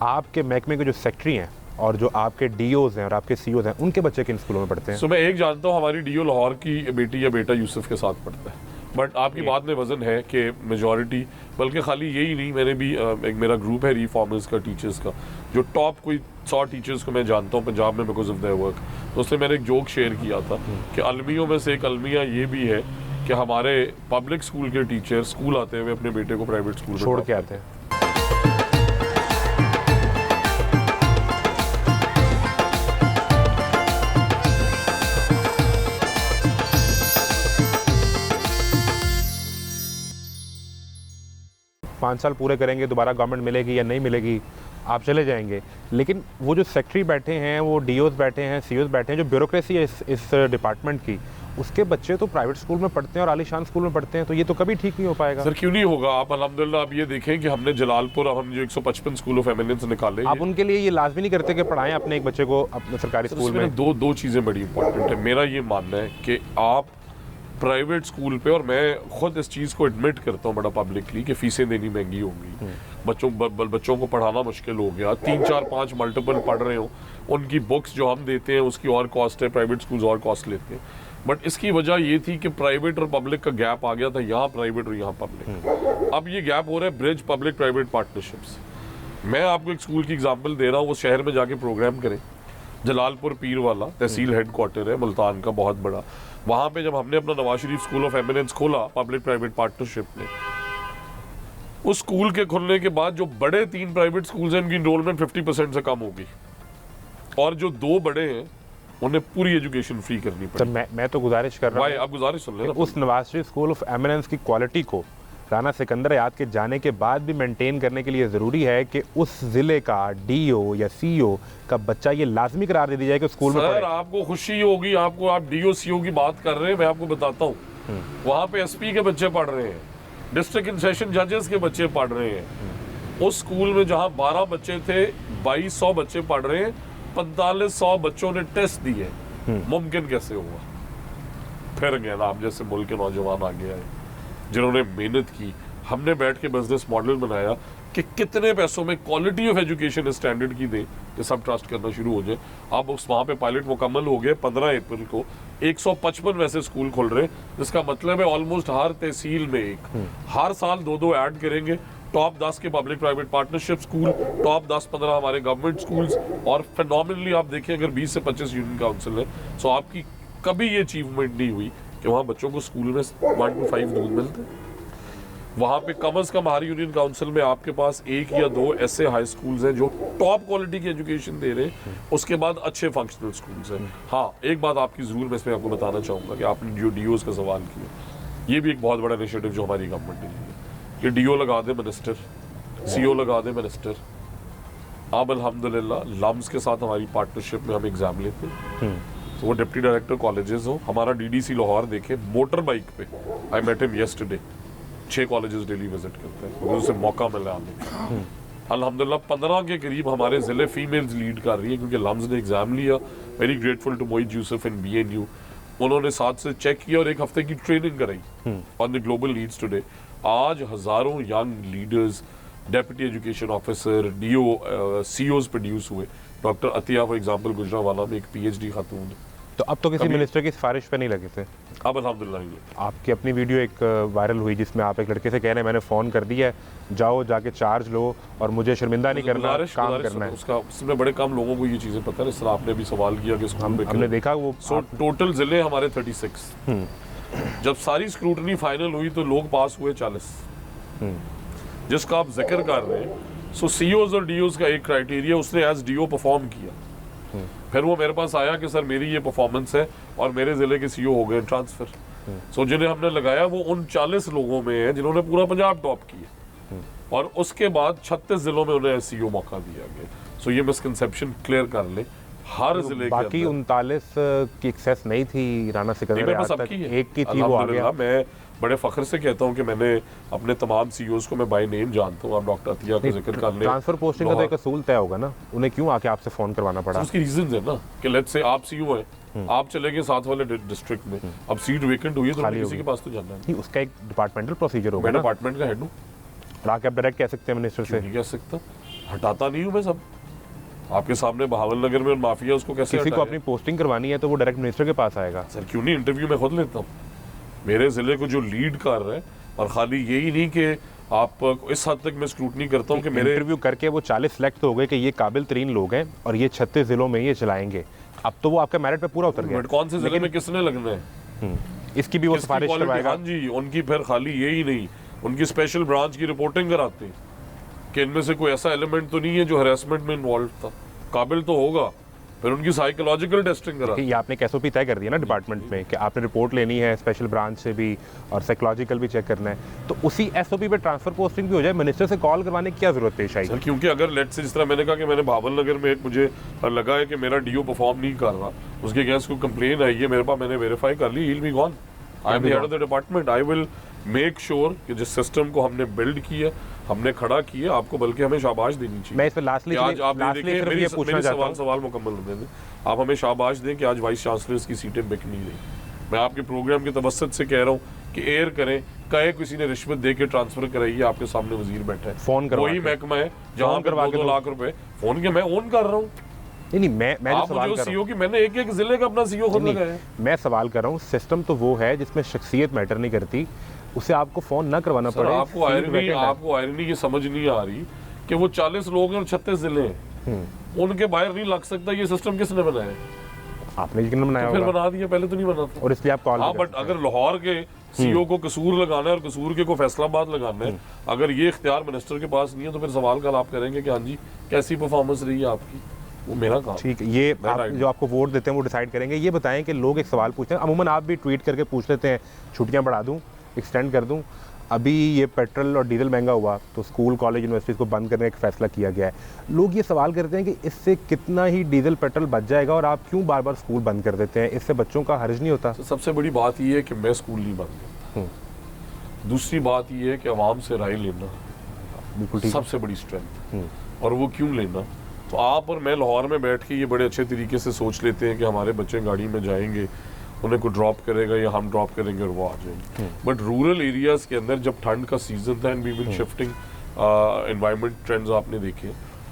आपके महकमे के जो सेक्रेटरी हैं और जो आपके डीओज हैं और आपके सीईओज हैं, उनके बच्चे किन स्कूलों में पढ़ते हैं? सो मैं एक जानता हूँ, हमारी डीओ लाहौर की बेटी या बेटा यूसुफ के साथ पढ़ता है। बट आपकी बात में वजन है कि मेजॉरिटी, बल्कि खाली यही नहीं, मैंने भी एक मेरा ग्रुप है रिफॉर्मर्स का, टीचर्स का, जो टॉप कोई 100 टीचर्स को मैं जानता हूँ पंजाब में बिकॉज ऑफ देयर वर्क। तो उससे मैंने एक जोक शेयर किया था कि अलमियों में से एक अलमिया ये भी है कि हमारे पब्लिक स्कूल के टीचर स्कूल आते हुए अपने बेटे को प्राइवेट स्कूल छोड़ के आते हैं। 5 साल पूरे करेंगे, दोबारा गवर्नमेंट मिलेगी या नहीं मिलेगी, आप चले जाएंगे। लेकिन वो जो सेक्रेटरी बैठे हैं, वो डीओज बैठे हैं, सीओज बैठे हैं, जो ब्यूरोक्रेसी है इस डिपार्टमेंट की, उसके बच्चे तो प्राइवेट स्कूल में पढ़ते हैं और आलीशान स्कूल में पढ़ते हैं, तो ये तो कभी ठीक नहीं हो पाएगा। सर क्यों नहीं होगा? आप अल्हम्दुलिल्लाह आप ये देखें कि हमने जलालपुर, हम जो 155 स्कूल ऑफ एमिनेंस निकाले, आप उनके लिए ये लाजमी नहीं करते कि पढ़ाएं अपने एक बच्चे को अपने सरकारी स्कूल में? दो चीज़ें बड़ी इंपॉर्टेंट है। मेरा ये मानना है कि आप प्राइवेट स्कूल पे, और मैं खुद इस चीज़ को एडमिट करता हूँ बड़ा पब्लिकली कि फीसें देनी महंगी होंगी, बच्चों को पढ़ाना मुश्किल हो गया, 3-4-5 मल्टीपल पढ़ रहे हो, उनकी बुक्स जो हम देते हैं उसकी और कॉस्ट है, प्राइवेट स्कूल्स और कॉस्ट लेते हैं। बट इसकी वजह ये थी कि प्राइवेट और पब्लिक का गैप आ गया था, यहाँ प्राइवेट और यहाँ पब्लिक। अब ये गैप हो रहा है ब्रिज पब्लिक प्राइवेट पार्टनरशिप्स। मैं आपको एक स्कूल की एग्जांपल दे रहा हूँ, वो शहर में जाके प्रोग्राम करें, जलालपुर पीर वाला तहसील हेडक्वार्टर है मुल्तान का बहुत बड़ा, वहाँ पे जब हमने अपना Nawaz Sharif school of eminence खोला पब्लिक प्राइवेट पार्टनरशिप में, उस स्कूल के खुलने के बाद जो बड़े 3 प्राइवेट स्कूल्स हैं उनकी इनरोलमेंट 50% से कम होगी, और जो 2 बड़े हैं उन्हें पूरी एजुकेशन फ्री करनी तो पड़ी। मैं तो गुजारिश कर रहा हूँ, आप गुजारिश सुन लेना, उस Nawaz Sharif school of eminence की क्वालिटी को राना सिकंदर हयात के जाने के बाद भी मेंटेन करने के लिए ज़रूरी है कि उस ज़िले का डीओ या सीईओ का बच्चा ये लाजमी करार दे दिया जाए कि स्कूल में सर पढ़े। आपको खुशी होगी, आपको आप डीओ सीओ की बात कर रहे हैं, मैं आपको बताता हूँ वहाँ पे एसपी के बच्चे पढ़ रहे हैं, डिस्ट्रिक्ट एंड सेशन जजेस के बच्चे पढ़ रहे हैं। उस स्कूल में जहाँ 12 बच्चे थे 2200 बच्चे पढ़ रहे हैं, 4500 बच्चों ने टेस्ट दिए। मुमकिन कैसे हुआ? फिर गए आप जैसे मुल्क के नौजवान आगे आए जिन्होंने मेहनत की। हमने बैठ के बिजनेस मॉडल बनाया कि कितने पैसों में क्वालिटी ऑफ एजुकेशन स्टैंडर्ड की दें कि सब ट्रस्ट करना शुरू हो जाए। अब उस वहाँ पे पायलट मुकम्मल हो गए। 15 अप्रैल को 155 वैसे स्कूल खुल रहे हैं, जिसका मतलब है ऑलमोस्ट हर तहसील में एक। हर साल 2-2 ऐड करेंगे। टॉप 10 के public private partnership school, top 10-15 हमारे गवर्नमेंट स्कूल्स, और फिनोमिनली आप देखिए अगर 20 से 25 यूनियन काउंसिल है, सो आपकी कभी ये अचीवमेंट नहीं हुई कि वहाँ बच्चों को स्कूल में 1 to 5 दूध मिलते। वहाँ पे कम से कम हर यूनियन काउंसिल में आपके पास 1 या 2 ऐसे हाई स्कूल्स हैं जो टॉप क्वालिटी की एजुकेशन दे रहे हैं। उसके बाद अच्छे फंक्शनल स्कूल्स हैं। हाँ, एक बात आपकी ज़रूर मैं इसमें आपको बताना चाहूँगा कि आपने जो डीओज का सवाल किया, ये भी एक बहुत बड़ा इनिशिएटिव जो हमारी गवर्नमेंट ने लिया कि डीओ लगा दे मिनिस्टर, सीओ लगा दे मिनिस्टर। अब अल्हम्दुलिल्लाह लम्स के साथ हमारी पार्टनरशिप में हम एग्जाम लेते हैं, तो वो डिप्टी डायरेक्टर कॉलेजेस हो। हमारा डीडीसी लाहौर देखे मोटर बाइक पे, I met him yesterday, 6 colleges daily visit करते हैं, मुझे उसे मौका मिला आने का। अल्हम्दुलिल्लाह 15 के करीब हमारे ज़िले फीमेल्स लीड कर रही है क्योंकि लम्स ने एग्जाम लिया। Very grateful to Mohit Yusuf in BNU, उन्होंने साथ से चेक किया और 1 हफ्ते की ट्रेनिंग कराई on the global leads today. आज हज़ारों young leaders, deputy education officer, DO, CEOs produce हुए। Doctor Atiya for example Gujranwala में एक PhD खातून। तो अब तो किसी मिनिस्टर की सिफारिश पे नहीं लगे थे। अब अल्हम्दुलिल्लाह नहीं है। आपकी अपनी वीडियो एक वायरल हुई जिसमें आप एक लड़के से कह रहे हैं मैंने फ़ोन कर दिया है, जाओ जाके चार्ज लो और मुझे शर्मिंदा नहीं करना, काम करना है। उसका उसमें बड़े कम लोगों को ये चीज़ें पता है। इस तरह आपने भी सवाल किया कि हमने देखा वो टोटल ज़िले हमारे 36। जब सारी स्क्रूटनी फाइनल हुई तो लोग पास हुए 40, जिसका आप जिक्र कर रहे हैं। सो CEOs और DOs का एक क्राइटेरिया, उसने एज DO परफॉर्म किया। फिर वो मेरे पास आया कि सर मेरी ये परफॉर्मेंस है और मेरे ज़िले के CEO हो गए ट्रांसफ़र। सो जिन्हें हमने लगाया वो उन 40 लोगों में है जिन्होंने पूरा पंजाब टॉप किया, और उसके बाद 36 ज़िलों में उन्हें CEO मौका दिया गया। सो ये मिसकंसेप्शन क्लियर कर ले। हर ज़िले बाकी 39 की एक्सेस नहीं थी राना सिकंदर तक, एक की थी, वो आ गया। मैं बड़े फख्र से कहता हूं कि मैंने अपने तमाम CEOs को मैं बाय नेम जानता हूं। आप डॉक्टर अतिया का जिक्र कर लें। ट्रांसफर पोस्टिंग का तो एक असूल तय होगा ना, उन्हें क्यों आके आपसे फ़ोन करवाना पड़ा? उसकी रीजंस है ना कि लेट्स से आप CEO हैं, आप चले गए साथ वाले डिस्ट्रिक्ट में, अब सीट वेकेंट हुई है तो किसी के पास तो जाना है। उसका एक डिपार्टमेंटल प्रोसीजर होगा। मैं डिपार्टमेंट का हेड हूँ, और आके आप डायरेक्ट कह सकते हैं मिनिस्टर से? नहीं कह सकता, हटाता नहीं हूँ मैं। सब आपके सामने बहावल नगर में माफिया, उसको कैसे किसी को अपनी पोस्टिंग करवानी है तो वो डायरेक्ट मिनिस्टर के पास आएगा। सर क्यों नहीं, इंटरव्यू मैं खुद लेता हूँ। मेरे ज़िले को जो लीड कर रहा है, और खाली यही नहीं कि आप इस हद तक मैं स्क्रूटनी करता हूँ कि मेरे इंटरव्यू करके वो 40 सेलेक्ट हो गए कि ये काबिल तरीन लोग हैं और ये 36 ज़िलों में ये चलाएंगे। अब तो वो आपका मेरिट पे पूरा उतर गया। कौन से ज़िले में किसने लगना है, इसकी भी वो सिफारिश करवाएगा। हाँ जी, उनकी फिर खाली यही नहीं, उनकी स्पेशल ब्रांच की रिपोर्टिंग कराते हैं कि इनमें से कोई ऐसा एलिमेंट तो नहीं है जो हरासमेंट में इन्वॉल्व था, काबिल तो होगा। फिर उनकी साइकोलॉजिकल टेस्टिंग करा। ये आपने एक SOP तय कर दिया ना डिपार्टमेंट में कि आपने रिपोर्ट लेनी है स्पेशल ब्रांच से भी और साइकोलॉजिकल भी चेक करना है, तो उसी SOP पे ट्रांसफर पोस्टिंग भी हो जाए। मिनिस्टर से कॉल करवाने की क्या जरूरत पेश आई? सर क्योंकि अगर लेट से जिस तरह मैंने कहा कि मैंने भावल नगर में एक मुझे लगा है कि मेरा DO परफॉर्म नहीं कर रहा, उसके अगेंस्ट को कंप्लेन आई है मेरे पास, मैंने वेरीफाई कर ली, he will be gone. I am the head of the department, I will make sure कि जिस सिस्टम को हमने बिल्ड किया, हमने खड़ा किया, आपको बल्कि हमें शाबाश देनी चाहिए। मैं इस पे लास्टली आज आप सिर्फ ये पूछना चाहता हूं, सवाल मुकम्मल होने दें, आप हमें शाबाश दें कि आज वाइस चांसलर्स की सीटें बिक नहीं रही। मैं आपके प्रोग्राम के तवस्सुत से कह रहा हूँ कि एयर करें, कहे किसी ने रिश्वत दे के ट्रांसफर कराइए, आपके सामने वजीर बैठा है, फोन करवा वही महकमा है जहाँ पे 2 लाख रुपए फोन के मैं ओन कर रहा हूँ। नहीं मैं जो सवाल कर रहा हूं, की मैंने एक जिले का अपना CEO खुद लगाया है। मैं सवाल कर रहा हूँ, सिस्टम तो वो है जिसमें शख्सियत मैटर नहीं करती, उसे आपको फोन ना करवाना पड़े। आपको आयरनी ये समझ नहीं आ रही कि वो 40 लोग हैं और 36 जिले हैं, उनके बाहर नहीं लग सकता। ये सिस्टम किसने बनाया? आपने यकीन बनाया, फिर बना दिया, पहले तो नहीं बना था। और इसलिए आप कॉल। हाँ, बट अगर लाहौर के CEO को कसूर लगाना है और कसूर के को फैसलाबाद लगाना है, अगर ये इख्तियार मिनिस्टर के पास नहीं है तो फिर सवाल कल आप करेंगे कि हाँ जी कैसी परफॉर्मेंस रही है आपकी, वो मेरा काम। ठीक है, ये आप जो आपको वोट देते हैं वो डिसाइड करेंगे। ये बताएं कि लोग एक सवाल पूछते हैं, अमूमन आप भी ट्वीट करके पूछ लेते हैं छुट्टियां बढ़ा दूं, एक्सटेंड कर दूं, अभी ये पेट्रोल और डीजल महंगा हुआ तो स्कूल कॉलेज यूनिवर्सिटीज़ को बंद करने का एक फ़ैसला किया गया है। लोग ये सवाल करते हैं कि इससे कितना ही डीजल पेट्रोल बच जाएगा और आप क्यों बार बार स्कूल बंद कर देते हैं, इससे बच्चों का हर्ज नहीं होता? तो सबसे बड़ी बात ये है कि मैं स्कूल नहीं बंद करता। दूसरी बात ये है कि आवाम से राय लेना बिल्कुल ठीक। सबसे बड़ी स्ट्रेंथ। और वो क्यों लेना, तो आप और मैं लाहौर में बैठ के ये बड़े अच्छे तरीके से सोच लेते हैं कि हमारे बच्चे गाड़ी में जाएंगे, उन्हें कोई ड्रॉप करेगा या हम ड्रॉप करेंगे और वो आ जाएंगे। बट रूरल एरियाज के अंदर जब ठंड का सीजन था and we will shifting environment trends आपने देखे,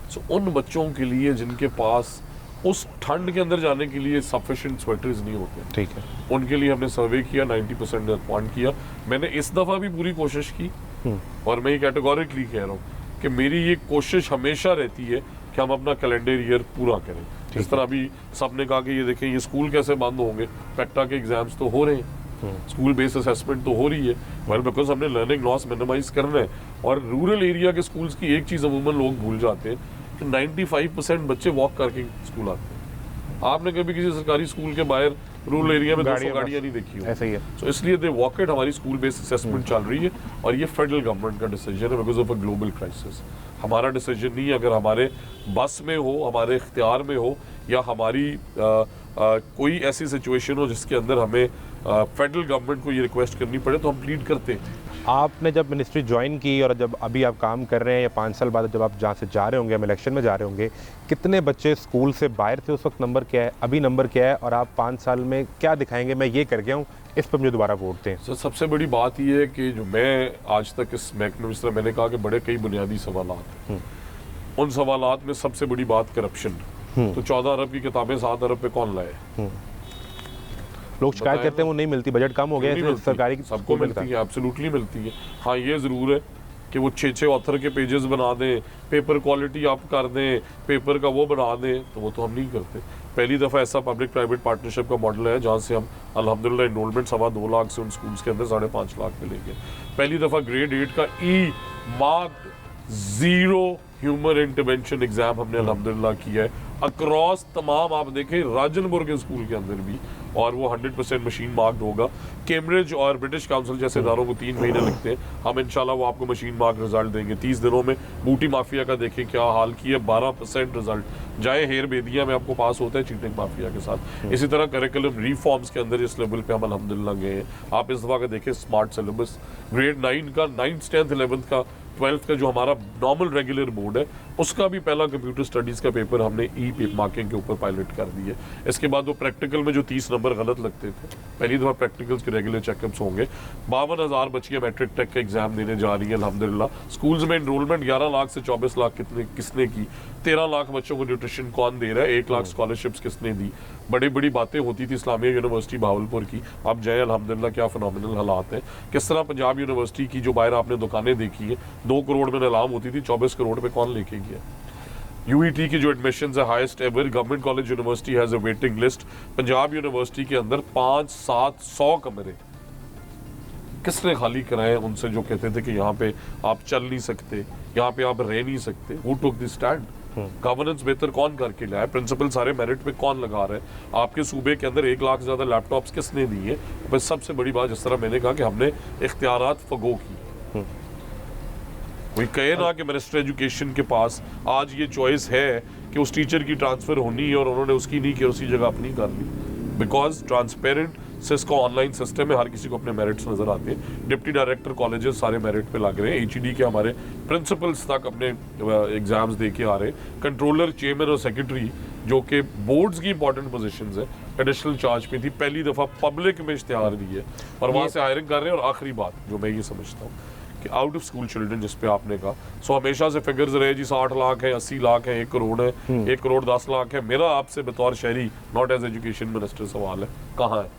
सो उन बच्चों के लिए जिनके पास उस ठंड के अंदर जाने के लिए सफिशिएंट स्वेटर्स नहीं होते, ठीक है, उनके लिए हमने सर्वे किया, 90% रिस्पॉन्ड किया। मैंने इस दफ़ा भी पूरी कोशिश की और मैं ये कैटेगोरिकली कह रहा हूँ कि मेरी ये कोशिश हमेशा रहती है कि हम अपना कैलेंडर ईयर पूरा करें। इस तरह अभी सबने कहा कि ये देखें ये स्कूल कैसे बंद होंगे, पेक्टा के एग्जाम्स तो हो रहे हैं, स्कूल बेस्ड असेसमेंट तो हो रही है, वेल बिकॉज हमने लर्निंग लॉस मिनिमाइज करना है। और रूरल एरिया के स्कूल्स की एक चीज़ अमूमन लोग भूल जाते हैं कि 95% बच्चे वॉक करके स्कूल आते हैं। आपने कभी किसी सरकारी स्कूल के बाहर रूरल एरिया में 200 गाड़ियाँ नहीं देखी हो, ऐसा ही है। तो इसलिए दे वॉक इट, हमारी स्कूल बेस्ड असेसमेंट चल रही है और ये फेडरल गवर्नमेंट का डिसीजन है because of a global crisis. हमारा डिसीजन नहीं है, अगर हमारे बस में हो, हमारे इख्तियार में हो या हमारी कोई ऐसी सिचुएशन हो जिसके अंदर हमें फेडरल गवर्नमेंट को ये रिक्वेस्ट करनी पड़े तो हम प्लीड करते हैं। आपने जब मिनिस्ट्री ज्वाइन की और जब अभी आप काम कर रहे हैं या 5 साल बाद जब आप जहाँ से जा रहे होंगे, हम इलेक्शन में जा रहे होंगे, कितने बच्चे स्कूल से बाहर थे उस वक्त, नंबर क्या है, अभी नंबर क्या है, और आप 5 साल में क्या दिखाएंगे मैं ये कर गया हूँ, इस पर मुझे दोबारा वोट दें? सर सबसे बड़ी बात ये है कि जो मैं आज तक इस महकमे में, इस तरह मैंने कहा कि बड़े कई बुनियादी सवालात हैं, उन सवालात में सबसे बड़ी बात करप्शन। तो 14 अरब की किताबें 7 अरब पे कौन लाए? लोग शिकायत करते हैं वो नहीं मिलती, बजट कम हो गया है, सरकारी सबको मिलती है, एब्सोल्युटली मिलती है। हाँ ये ज़रूर है कि वो 6 ऑथर के पेजेस बना दें, पेपर क्वालिटी अप कर दें, पेपर का वो बढ़ा दें, तो वो तो हम नहीं करते। पहली दफ़ा ऐसा पब्लिक प्राइवेट पार्टनरशिप का मॉडल है जहाँ से हम अल्हम्दुलिल्लाह इनरोलमेंट 2.25 लाख से उन स्कूल्स के अंदर 5.5 लाख पे लेंगे। पहली दफ़ा ग्रेड 8 का ई मार्क्ड 0 ह्यूमन इंटरवेंशन एग्जाम हमने अल्हम्दुलिल्लाह किया है अक्रॉस तमाम, आप देखें राजनपुर के स्कूल के अंदर भी, और वो 100% मशीन मार्क्ड होगा। कैम्ब्रिज और ब्रिटिश काउंसिल जैसे इदारों को 3 महीने लगते हैं, हम इंशाल्लाह वो आपको मशीन मार्क रिजल्ट देंगे 30 दिनों में। बूटी माफिया का देखें क्या हाल किया, 12% रिजल्ट जाए हेर बेदिया में आपको पास होता है चीटिंग माफिया के साथ। इसी तरह करिकुलम रिफॉर्म्स के अंदर इस लेवल पे हम अल्हम्दुलिल्लाह गए हैं। आप इस दफ़ा का देखें स्मार्ट सिलेबस, ग्रेड 9 का, 9th 10th 11th का, 12th का जो हमारा नॉर्मल रेगुलर बोर्ड है उसका भी पहला कंप्यूटर स्टडीज़ का पेपर हमने ई मार्किंग के ऊपर पायलट कर दी है। इसके बाद वो प्रैक्टिकल में जो 30 नंबर गलत लगते थे, पहली दफ़ा प्रैक्टिकल्स के रेगुलर चेकअप्स होंगे। 52,000 बच्चियाँ मैट्रिक टेक का एग्जाम देने जा रही है अल्हम्दुलिल्लाह। स्कूल्स में इनरोलमेंट 11 लाख से 24 लाख किसने की, 13 लाख बच्चों को न्यूट्रिशन कौन दे रहा है, 1 लाख स्कॉलरशिप्स किसने दी। बड़ी बड़ी बातें होती थी इस्लामिया यूनिवर्सिटी भावलपुर की, अब जाए अल्हम्दुलिल्लाह क्या फिनोमिनल हालात हैं। किस तरह पंजाब यूनिवर्सिटी की जो बाहर आपने दुकानें देखी है 2 करोड़ में नीलाम होती थी, 24 करोड़ पे कौन लेके गया। यूईटी की जो एडमिशन है highest ever, government college university has a waiting list. Punjab university के अंदर 500-700 कमरे किसने खाली कराए उनसे जो कहते थे कि यहाँ पे आप चल नहीं सकते, यहाँ पे आप रह नहीं सकते। Who took the stand? Governance बेहतर कौन करके लाया, प्रिंसिपल सारे मेरिट पे कौन लगा रहे हैं, आपके सूबे के अंदर 1 लाख से ज़्यादा लैपटॉप्स किसने दिए। बस सबसे बड़ी बात जिस तरह मैंने कहा कि हमने इख्तियारात फगो की। कोई कहे ना कि मिनिस्टर एजुकेशन के पास आज ये चॉइस है कि उस टीचर की ट्रांसफ़र होनी है और उन्होंने उसकी नहीं की, उसी जगह अपनी कर ली। Because transparent Cisco online system में हर किसी को अपने मेरिट्स नज़र आते हैं। डिप्टी डायरेक्टर कॉलेजेस सारे मेरिट पे लग रहे हैं, एचईडी के हमारे प्रिंसिपल्स तक अपने एग्जाम्स दे के आ रहे हैं। कंट्रोलर, चेयरमैन और सेक्रेटरी जो कि बोर्ड्स की इंपॉर्टेंट पोजीशंस है एडिशनल चार्ज पे थी, पहली दफ़ा पब्लिक में इश्तिहार दी है और वहाँ से हायरिंग कर रहे हैं। और आखिरी बात जो मैं ये समझता हूँ कि आउट ऑफ स्कूल चिल्ड्रन जिस पे आपने कहा, सो हमेशा से फिगर्स रहे जी 60 लाख है, 80 लाख है, 1 करोड़ है, 1 करोड़ 10 लाख है। मेरा आपसे बतौर शहरी, नॉट एज एजुकेशन मिनिस्टर, सवाल है कहाँ है?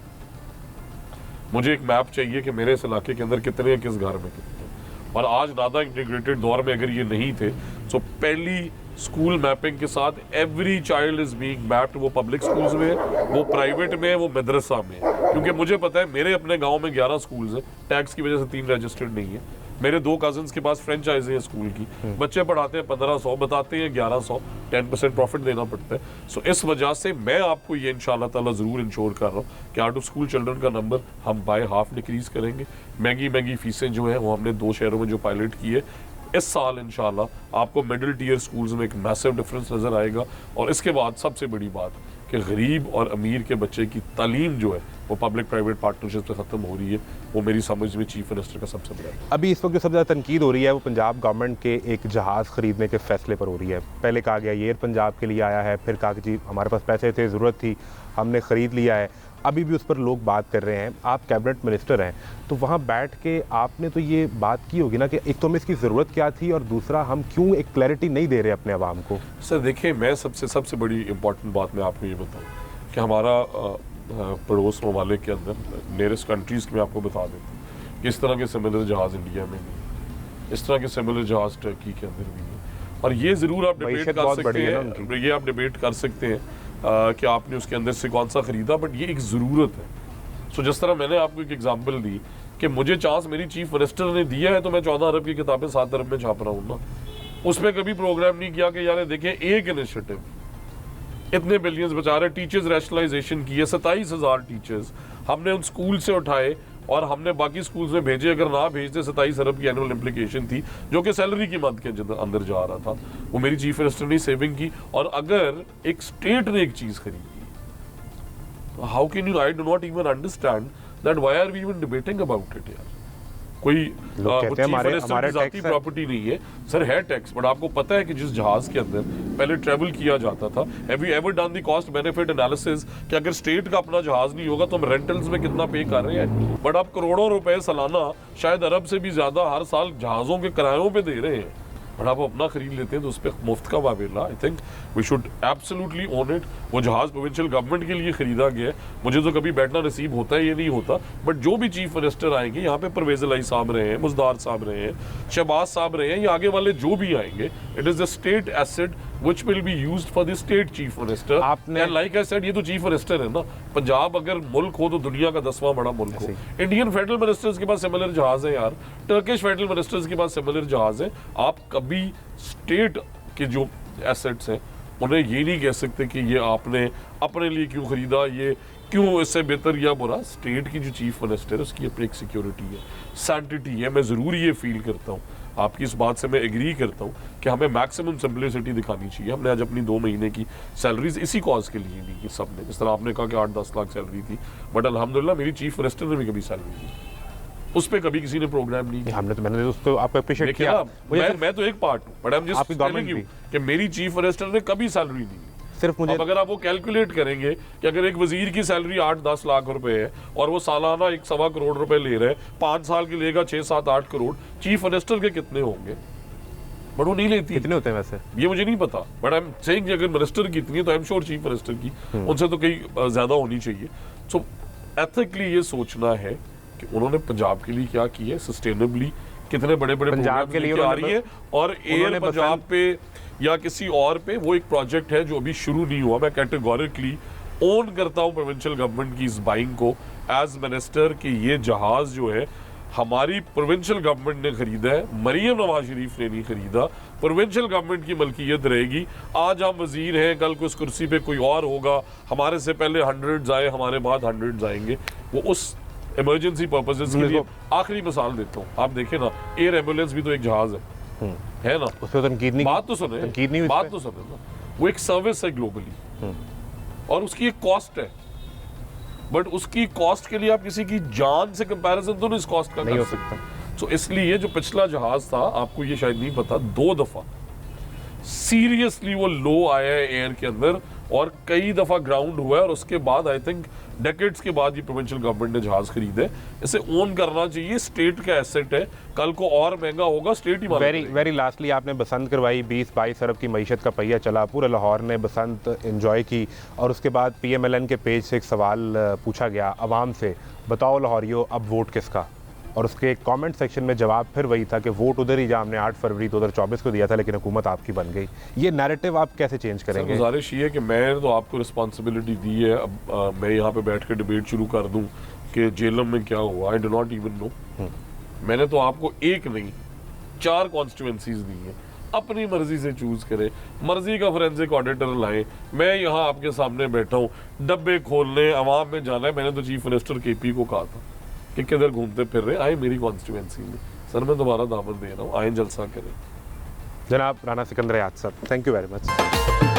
मुझे एक मैप चाहिए कि मेरे इस इलाके के अंदर कितने हैं, किस घर में कितने हैं। और आज ज़्यादा इंटीग्रेटेड दौर में अगर ये नहीं थे, सो पहली स्कूल मैपिंग के साथ every child is being mapped. वो पब्लिक स्कूल्स में है, वो प्राइवेट में है, वो मदरसा में है। क्योंकि मुझे पता है मेरे अपने गांव में 11 स्कूल्स हैं, टैक्स की वजह से 3 रजिस्टर्ड नहीं है। मेरे 2 कजन्स के पास फ्रेंचाइजी है स्कूल की, बच्चे पढ़ाते हैं 1500, बताते हैं 1100, 10% प्रॉफिट देना पड़ता है। सो इस वजह से मैं आपको ये इंशाल्लाह ताला ज़रूर इंश्योर कर रहा हूँ कि आउट ऑफ स्कूल चिल्ड्रन का नंबर हम बाय हाफ डिक्रीज़ करेंगे। महंगी फीसें जो हैं वो हमने 2 शहरों में जो पायलट की है, इस साल इंशाल्लाह आपको मिडिल टियर स्कूल्स में एक मैसिव डिफरेंस नज़र आएगा। और इसके बाद सबसे बड़ी बात कि गरीब और अमीर के बच्चे की तालीम जो है वो पब्लिक प्राइवेट पार्टनरशिप से ख़त्म हो रही है। वो मेरी समझ में चीफ मिनिस्टर का सबसे बड़ा है। अभी इस वक्त जो सबसे ज़्यादा तनकीद हो रही है वो पंजाब गवर्नमेंट के एक जहाज़ ख़रीदने के फैसले पर हो रही है। पहले कहा गया एयर पंजाब के लिए आया है, फिर कहा कि जी हमारे पास पैसे थे, ज़रूरत थी, हमने ख़रीद लिया है। अभी भी उस पर लोग बात कर रहे हैं। आप कैबिनेट मिनिस्टर हैं, तो वहाँ बैठ के आपने तो ये बात की होगी ना कि एक तो हमें इसकी ज़रूरत क्या थी और दूसरा हम क्यों एक क्लैरिटी नहीं दे रहे अपने आवाम को। सर देखिए, मैं सबसे बड़ी इंपॉर्टेंट बात मैं आपको ये बताऊँ कि हमारा पड़ोस ममालिक के अंदर नियरेस्ट कंट्रीज़ में आपको बता देता हूँ कि इस तरह के सिमिलर जहाज़ इंडिया में नहीं, इस तरह के सिमिलर जहाज़ टर्की के अंदर भी नहीं। और ये ज़रूर आप डिबेट कर सकते हैं, ये आप डिबेट कर सकते हैं कि आपने उसके अंदर से कौन सा ख़रीदा, बट ये एक ज़रूरत है। सो जिस तरह मैंने आपको एक एग्जांपल दी कि मुझे चांस मेरी चीफ मिनिस्टर ने दिया है तो मैं 14 अरब की किताबें 7 अरब में छाप रहा हूँ ना। उसमें कभी प्रोग्राम नहीं किया कि यार देखें एक इनिशिएटिव इतने बिलियंस बचा रहे, टीचर्स रैशनलाइजेशन की है, 27,000 टीचर्स हमने उन स्कूल से उठाए और हमने बाकी स्कूल्स में भेजे। अगर ना भेजते 27 अरब की एनुअल इम्प्लीकेशन थी जो कि सैलरी की मद के अंदर जा रहा था। वो मेरी चीफ मिनिस्टर ने सेविंग की। और अगर एक स्टेट ने एक चीज खरीदी, how can you, I do not even understand that why are we even debating about it. यार कोई जाती प्रॉपर्टी नहीं है सर, है टैक्स, बट आपको पता है कि जिस जहाज के अंदर पहले ट्रेवल किया जाता था, have you ever done the cost benefit analysis कि अगर स्टेट का अपना जहाज नहीं होगा तो हम रेंटल्स में कितना पे कर रहे हैं। बट आप करोड़ों रुपए सालाना, शायद अरब से भी ज्यादा हर साल जहाजों के किरायों पे दे रहे हैं, बट आप अपना खरीद लेते हैं तो उस पर मुफ्त का वावेला। I think we should absolutely own it. वो जहाज प्रोविंशियल गवर्नमेंट के लिए खरीदा गया है। मुझे तो कभी बैठना नसीब होता है, ये नहीं होता, बट जो भी चीफ मिनिस्टर आएंगे, यहाँ पे परवेज इलाही साहब रहे हैं, मुजदार साहब रहे हैं, शहबाज साहब रहे हैं, या आगे वाले जो भी आएंगे, it is the state asset which will be used for the state chief minister. आपने like I said, ये तो चीफ मिनिस्टर है ना। पंजाब अगर मुल्क हो तो दुनिया का 10वां बड़ा मुल्क हो। इंडियन फेडरल मिनिस्टर्स के पास सिमिलर जहाज है यार, टर्किश फेडरल मिनिस्टर्स के पास सिमिलर जहाज है। आप कभी स्टेट के जो एसेट्स हैं उन्हें ये नहीं कह सकते कि ये आपने अपने लिए क्यों खरीदा, ये क्यों इससे बेहतर या बुरा। स्टेट की जो चीफ मिनिस्टर है उसकी अपनी एक सिक्योरिटी है, सैंटिटी है। मैं ज़रूर ये फील करता हूँ, आपकी इस बात से मैं एग्री करता हूँ कि हमें मैक्सिमम सिंपलिसिटी दिखानी चाहिए। हमने आज अपनी 2 महीने की सैलरीज इसी कॉज के लिए दी कि सबने, जिस तरह आपने कहा कि 8-10 लाख सैलरी थी, बट अल्हम्दुलिल्लाह मेरी चीफ मिनिस्टर ने भी कभी सैलरी दी, उस पर कभी किसी ने प्रोग्राम नहीं किया। हमने तो मैंने उसको आपको अप्रिशिएट किया। मैं तो एक पार्ट हूँ, but I am just telling you कि मेरी चीफ मिनिस्टर ने कभी सैलरी नहीं दी। सिर्फ मुझे, अब अगर आप वो कैलकुलेट करेंगे कि अगर एक वजीर की सैलरी 8-10 लाख रुपए है और वो सालाना 1.25 करोड़ रुपए ले रहे हैं, 5 साल के लेगा 6-7-8 करोड़, चीफ मिनिस्टर के कितने होंगे? बट वो नहीं लेती। कितने होते हैं वैसे ये मुझे नहीं पता, बट आई एम सेइंग अगर मिनिस्टर की इतनी है तो I am sure chief minister की उनसे तो कहीं ज्यादा होनी चाहिए। सो एथिकली ये सोचना है कि उन्होंने पंजाब के लिए क्या किया है, सस्टेनेबली कितने बड़े बड़े पंजाब के लिए आ रही है, और एयर पंजाब पे या किसी और पे वो एक प्रोजेक्ट है जो अभी शुरू नहीं हुआ। मैं कैटेगोरिकली ओन करता हूँ प्रोविंशियल गवर्नमेंट की इस बाइंग को एज मिनिस्टर कि ये जहाज जो है हमारी प्रोविंशियल गवर्नमेंट ने खरीदा है, मरियम नवाज शरीफ ने नहीं खरीदा। प्रोविंशियल गवर्नमेंट की मलकियत रहेगी। आज हम वजीर हैं, कल को इस कुर्सी पे कोई और होगा, हमारे से पहले 100 आए, हमारे बाद 100 आएंगे। वो उस इमरजेंसी पर्पसेस के लिए आखिरी मिसाल देता हूँ, आप देखें ना, एयर एम्बुलेंस भी तो एक जहाज है ना। उस पर तनकीद नहीं, बात तो सुने, बात तो सुने ना, वो एक सर्विस है ग्लोबली और उसकी एक कॉस्ट है, बट उसकी कॉस्ट के लिए आप किसी की जान से कंपैरिजन तो नहीं इस कॉस्ट का नहीं कर हो सकता। तो इसलिए जो पिछला जहाज था, आपको ये शायद नहीं पता, 2 दफा सीरियसली वो लो आया है एयर के अंदर और कई दफा ग्राउंड हुआ है, और उसके बाद आई थिंक डेकेड्स के बाद ये प्रोविंशियल गवर्नमेंट ने जहाज खरीदे। इसे ओन करना चाहिए, स्टेट का एसेट है, कल को और महंगा होगा स्टेट ही मालिक। वेरी लास्टली आपने बसंत करवाई, 20-22 अरब की मईशत का पहिया चला, पूरे लाहौर ने बसंत एंजॉय की, और उसके बाद PMLN के पेज से एक सवाल पूछा गया अवाम से, बताओ लाहौरियो अब वोट किसका? और उसके कमेंट सेक्शन में जवाब फिर वही था कि वोट उधर ही जहाँ हमने 8 फरवरी 2024 को दिया था, लेकिन हुकूमत आपकी बन गई। ये नैरेटिव आप कैसे चेंज करेंगे? गुजारिश ये है कि मैं तो आपको रिस्पॉन्सिबिलिटी दी है, अब मैं यहाँ पे बैठ के डिबेट शुरू कर दूँ कि जेलम में क्या हुआ, आई डू नॉट इवन नो। मैंने तो आपको एक नहीं 4 कॉन्स्टिट्यूएंसीज दी हैं, अपनी मर्जी से चूज करें, मर्जी का फोरेंसिक ऑडिटर लाएं। मैं यहाँ आपके सामने बैठा हूँ, डब्बे खोलने अवाम में जाना है। मैंने तो चीफ मिनिस्टर केपी को कहा था कि किधर घूमते फिर रहे, आए मेरी कॉन्स्टिट्यूएंसी में, सर मैं दोबारा दामन दे रहा हूँ, आए जलसा करें। जनाब राना सिकंदर याद साहब, थैंक यू वेरी मच।